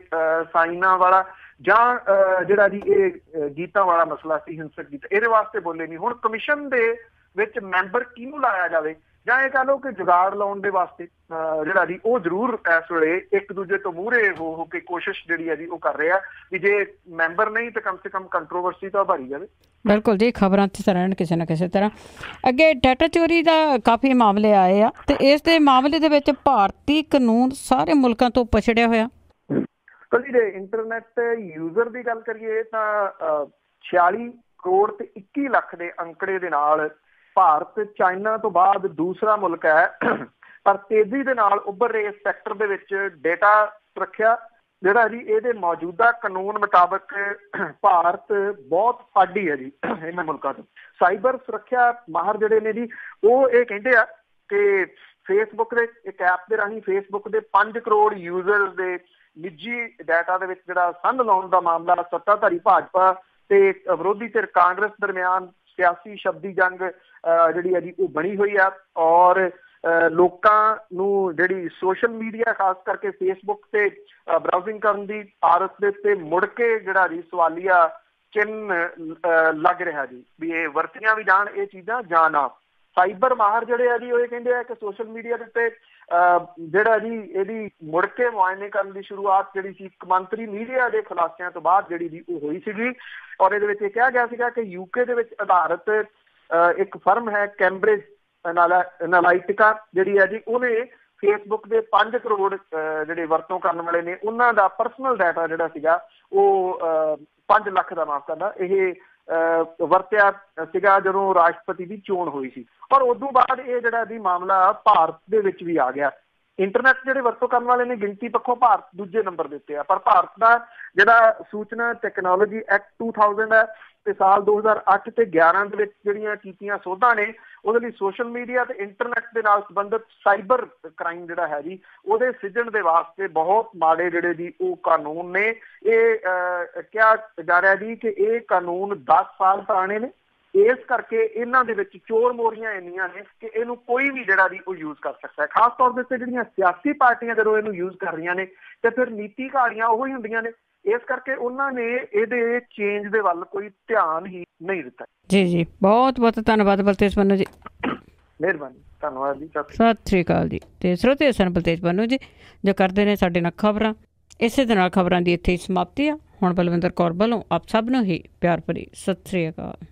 ਸਾਈਨਾਂ ਵਾਲਾ, ਜਾਂ ਜਿਹੜਾ ਜੀ ਇਹ ਗੀਤਾਂ ਵਾਲਾ ਮਸਲਾ ਸੀ ਹਿੰਸਕ ਗੀਤ, ਇਹਦੇ ਵਾਸਤੇ ਬੋਲੇ ਨਹੀਂ। ਹੁਣ ਕਮਿਸ਼ਨ ਦੇ ਵਿੱਚ ਮੈਂਬਰ ਕਿਹਨੂੰ ਲਾਇਆ ਜਾਵੇ ਜਾਂ ਇਹ ਕਹਿ ਲਓ ਕਿ ਜੁਗਾੜ ਲਾਉਣ ਦੇ ਵਾਸਤੇ ਜਿਹੜਾ ਜੀ ਉਹ ਜ਼ਰੂਰ ਇਸ ਵੇਲੇ ਇੱਕ ਦੂਜੇ ਤੋਂ ਮੂਹਰੇ ਹੋ ਕੇ ਕੋਸ਼ਿਸ਼ ਜਿਹੜੀ ਹੈ ਜੀ ਉਹ ਕਰ ਰਿਹਾ ਵੀ ਜੇ ਮੈਂਬਰ ਨਹੀਂ ਤਾਂ ਕਮ ਸੇ ਕਮ ਕੰਟਰੋਵਰਸੀ ਤਾਂ ਭਰੀ ਜਾਵੇ। ਬਿਲਕੁਲ ਜੀ, ਖਬਰਾਂ 'ਚ ਰਹਿਣ ਕਿਸੇ ਨਾ ਕਿਸੇ ਤਰ੍ਹਾਂ। ਅੱਗੇ ਡਾਟਾ ਚੋਰੀ ਦਾ ਕਾਫੀ ਮਾਮਲੇ ਆਏ ਆ ਤੇ ਇਸ ਦੇ ਮਾਮਲੇ ਦੇ ਵਿੱਚ ਭਾਰਤੀ ਕਾਨੂੰਨ ਸਾਰੇ ਮੁਲਕਾਂ ਤੋਂ ਪਛੜਿਆ ਹੋਇਆ। ਕਦੀ ਦੇ ਇੰਟਰਨੈਟ ਯੂਜ਼ਰ ਦੀ ਗੱਲ ਕਰੀਏ ਤਾਂ 46 ਕਰੋੜ ਤੇ 21 ਲੱਖ ਦੇ ਅੰਕੜੇ ਦੇ ਨਾਲ ਭਾਰਤ ਚਾਈਨਾ ਤੋਂ ਬਾਅਦ ਦੂਸਰਾ ਮੁਲਕ ਹੈ, ਪਰ ਤੇਜ਼ੀ ਦੇ ਨਾਲ ਉੱਭਰ ਰਹੇ ਇਸ ਸੈਕਟਰ ਦੇ ਵਿੱਚ ਡੇਟਾ ਸੁਰੱਖਿਆ ਜਿਹੜਾ ਜੀ ਇਹਦੇ ਮੌਜੂਦਾ ਕਾਨੂੰਨ ਮੁਤਾਬਕ ਭਾਰਤ ਬਹੁਤ ਸਾਡੀ ਹੈ ਜੀ ਇਹਨਾਂ ਮੁਲਕਾਂ ਤੋਂ। ਸਾਈਬਰ ਸੁਰੱਖਿਆ ਮਾਹਰ ਜਿਹੜੇ ਨੇ ਜੀ ਉਹ ਇਹ ਕਹਿੰਦੇ ਆ ਕਿ ਫੇਸਬੁੱਕ ਦੇ ਇੱਕ ਐਪ ਦੇ ਰਾਹੀਂ ਫੇਸਬੁੱਕ ਦੇ 5 ਕਰੋੜ ਯੂਜ਼ਰਸ ਦੇ ਨਿੱਜੀ ਡਾਟਾ ਦੇ ਵਿੱਚ ਜਿਹੜਾ ਸੰਨ ਲਾਉਣ ਦਾ ਮਾਮਲਾ ਸੱਤਾਧਾਰੀ ਭਾਜਪਾ ਤੇ ਵਿਰੋਧੀ ਧਿਰ ਕਾਂਗਰਸ ਦਰਮਿਆਨ ਸਿਆਸੀ ਸ਼ਬਦੀ ਜੰਗ ਜਿਹੜੀ ਹੈ ਜੀ ਉਹ ਬਣੀ ਹੋਈ ਆ। ਔਰ ਲੋਕਾਂ ਨੂੰ ਜਿਹੜੀ ਸੋਸ਼ਲ ਮੀਡੀਆ ਖਾਸ ਕਰਕੇ ਫੇਸਬੁੱਕ ਤੇ ਬਰਾਊਜ਼ਿੰਗ ਕਰਨ ਦੀ ਆਦਤ ਦੇ ਉੱਤੇ ਮੁੜ ਕੇ ਜਿਹੜਾ ਜੀ ਸਵਾਲੀਆ ਚਿੰਨ੍ਹ ਲੱਗ ਰਿਹਾ ਜੀ ਵੀ ਇਹ ਵਰਤੀਆਂ ਵੀ ਜਾਣ ਇਹ ਚੀਜ਼ਾਂ ਜਾਂ ਨਾ। ਸਾਈਬਰ ਮਾਹਰ ਜਿਹੜੇ ਆ ਜੀ ਉਹ ਇਹ ਕਹਿੰਦੇ ਆ ਕਿ ਸੋਸ਼ਲ ਮੀਡੀਆ ਦੇ ਉੱਤੇ ਜਿਹੜਾ ਜੀ ਇਹਦੀ ਮੁੜ ਕੇ ਮੁਆਇਨੇ ਕਰਨ ਦੀ ਸ਼ੁਰੂਆਤ ਜਿਹੜੀ ਸੀ ਕੌਮਾਂਤਰੀ ਮੀਡੀਆ ਦੇ ਖੁਲਾਸਿਆਂ ਤੋਂ ਬਾਅਦ ਜਿਹੜੀ ਜੀ ਉਹ ਹੋਈ ਸੀਗੀ। ਔਰ ਇਹਦੇ ਵਿੱਚ ਇਹ ਕਿਹਾ ਗਿਆ ਸੀਗਾ ਕਿ UK ਦੇ ਵਿੱਚ ਆਧਾਰਿਤ ਇੱਕ ਫਰਮ ਹੈ ਕੈਂਬਰਿਜ ਐਨਾਲਾਈਟਿਕਾ ਜਿਹੜੀ ਹੈ ਜੀ ਉਹਨੇ ਫੇਸਬੁੱਕ ਦੇ 5 ਕਰੋੜ ਜਿਹੜੇ ਵਰਤੋਂ ਕਰਨ ਵਾਲੇ ਨੇ ਉਹਨਾਂ ਦਾ ਪਰਸਨਲ ਡਾਟਾ ਜਿਹੜਾ ਸੀਗਾ ਉਹ 5 ਲੱਖ ਦਾ ਮਾਫ਼ ਕਰਨਾ ਇਹ ਵਰਤਿਆ ਸੀਗਾ ਜਦੋਂ ਰਾਸ਼ਟਰਪਤੀ ਦੀ ਚੋਣ ਹੋਈ ਸੀ। ਪਰ ਉਦੋਂ ਬਾਅਦ ਇਹ ਜਿਹੜਾ ਜੀ ਮਾਮਲਾ ਭਾਰਤ ਦੇ ਵਿੱਚ ਵੀ ਆ ਗਿਆ। ਇੰਟਰਨੈਟ ਜਿਹੜੇ ਵਰਤੋਂ ਕਰਨ ਵਾਲੇ ਨੇ ਗਿਣਤੀ ਪੱਖੋਂ ਭਾਰਤ ਦੂਜੇ ਨੰਬਰ ਦੇ ਉੱਤੇ ਆ, ਪਰ ਭਾਰਤ ਦਾ ਜਿਹੜਾ ਸੂਚਨਾ ਟੈਕਨੋਲੋਜੀ ਐਕਟ 2000 ਹੈ ਤੇ ਸਾਲ 2008 ਤੇ 11 ਦੇ ਵਿੱਚ ਜਿਹੜੀਆਂ ਕੀਤੀਆਂ ਸੋਧਾਂ ਨੇ ਉਹਦੇ ਲਈ ਸੋਸ਼ਲ ਮੀਡੀਆ ਤੇ ਇੰਟਰਨੈਟ ਦੇ ਨਾਲ ਸੰਬੰਧਿਤ ਸਾਈਬਰ ਕ੍ਰਾਈਮ ਜਿਹੜਾ ਹੈ ਜੀ ਉਹਦੇ ਸਿੱਝਣ ਦੇ ਵਾਸਤੇ ਬਹੁਤ ਮਾੜੇ ਜਿਹੜੇ ਜੀ ਉਹ ਕਾਨੂੰਨ ਨੇ। ਇਹ ਕਿਹਾ ਜਾ ਰਿਹਾ ਜੀ ਕਿ ਇਹ ਕਾਨੂੰਨ 10 ਸਾਲ ਪੁਰਾਣੇ ਨੇ, ਇਸ ਕਰਕੇ ਇਹਨਾਂ ਦੇ ਵਿੱਚ ਚੋਰ ਮੋਰੀਆਂ ਇੰਨੀਆਂ ਨੇ ਕਿ ਇਹਨੂੰ ਕੋਈ ਵੀ ਜਿਹੜਾ ਜੀ ਉਹ ਯੂਜ਼ ਕਰ ਸਕਦਾ ਹੈ। ਖਾਸ ਤੌਰ ਦੇ ਉੱਤੇ ਜਿਹੜੀਆਂ ਸਿਆਸੀ ਪਾਰਟੀਆਂ ਜਦੋਂ ਇਹਨੂੰ ਯੂਜ਼ ਕਰ ਰਹੀਆਂ ਨੇ ਤੇ ਫਿਰ ਨੀਤੀਕਾਰੀਆਂ ਉਹ ਹੀ ਹੁੰਦੀਆਂ ਨੇ, ਇਸ ਕਰਕੇ ਉਹਨਾਂ ਨੇ ਇਹਦੇ ਚੇਂਜ ਦੇ ਵੱਲ ਕੋਈ ਧਿਆਨ ਹੀ ਨਹੀਂ ਦਿੱਤਾ। ਜੀ ਜੀ, ਬਹੁਤ ਬਹੁਤ ਧੰਨਵਾਦ ਬਲਤੇਜ ਪੰਨੂ ਜੀ। ਮਿਹਰਬਾਨੀ, ਧੰਨਵਾਦ ਜੀ, ਸਤਿ ਸ਼੍ਰੀ ਅਕਾਲ ਜੀ। ਤੇ ਸਰੋਤੇ ਸਨ ਬਲਤੇਜ ਪੰਨੂ ਜੀ ਜੋ ਕਰਦੇ ਨੇ ਸਾਡੇ ਨਾਲ ਖਬਰਾਂ। ਇਸੇ ਦੇ ਨਾਲ ਖਬਰਾਂ ਦੀ ਇੱਥੇ ਹੀ ਸਮਾਪਤੀ ਆ। ਹੁਣ ਬਲਵਿੰਦਰ ਕੌਰ ਵੱਲੋਂ ਆਪ ਸਭ ਨੂੰ ਹੀ ਪਿਆਰ ਭਰੀ ਸਤਿ ਸ਼੍ਰੀ ਅਕਾਲ।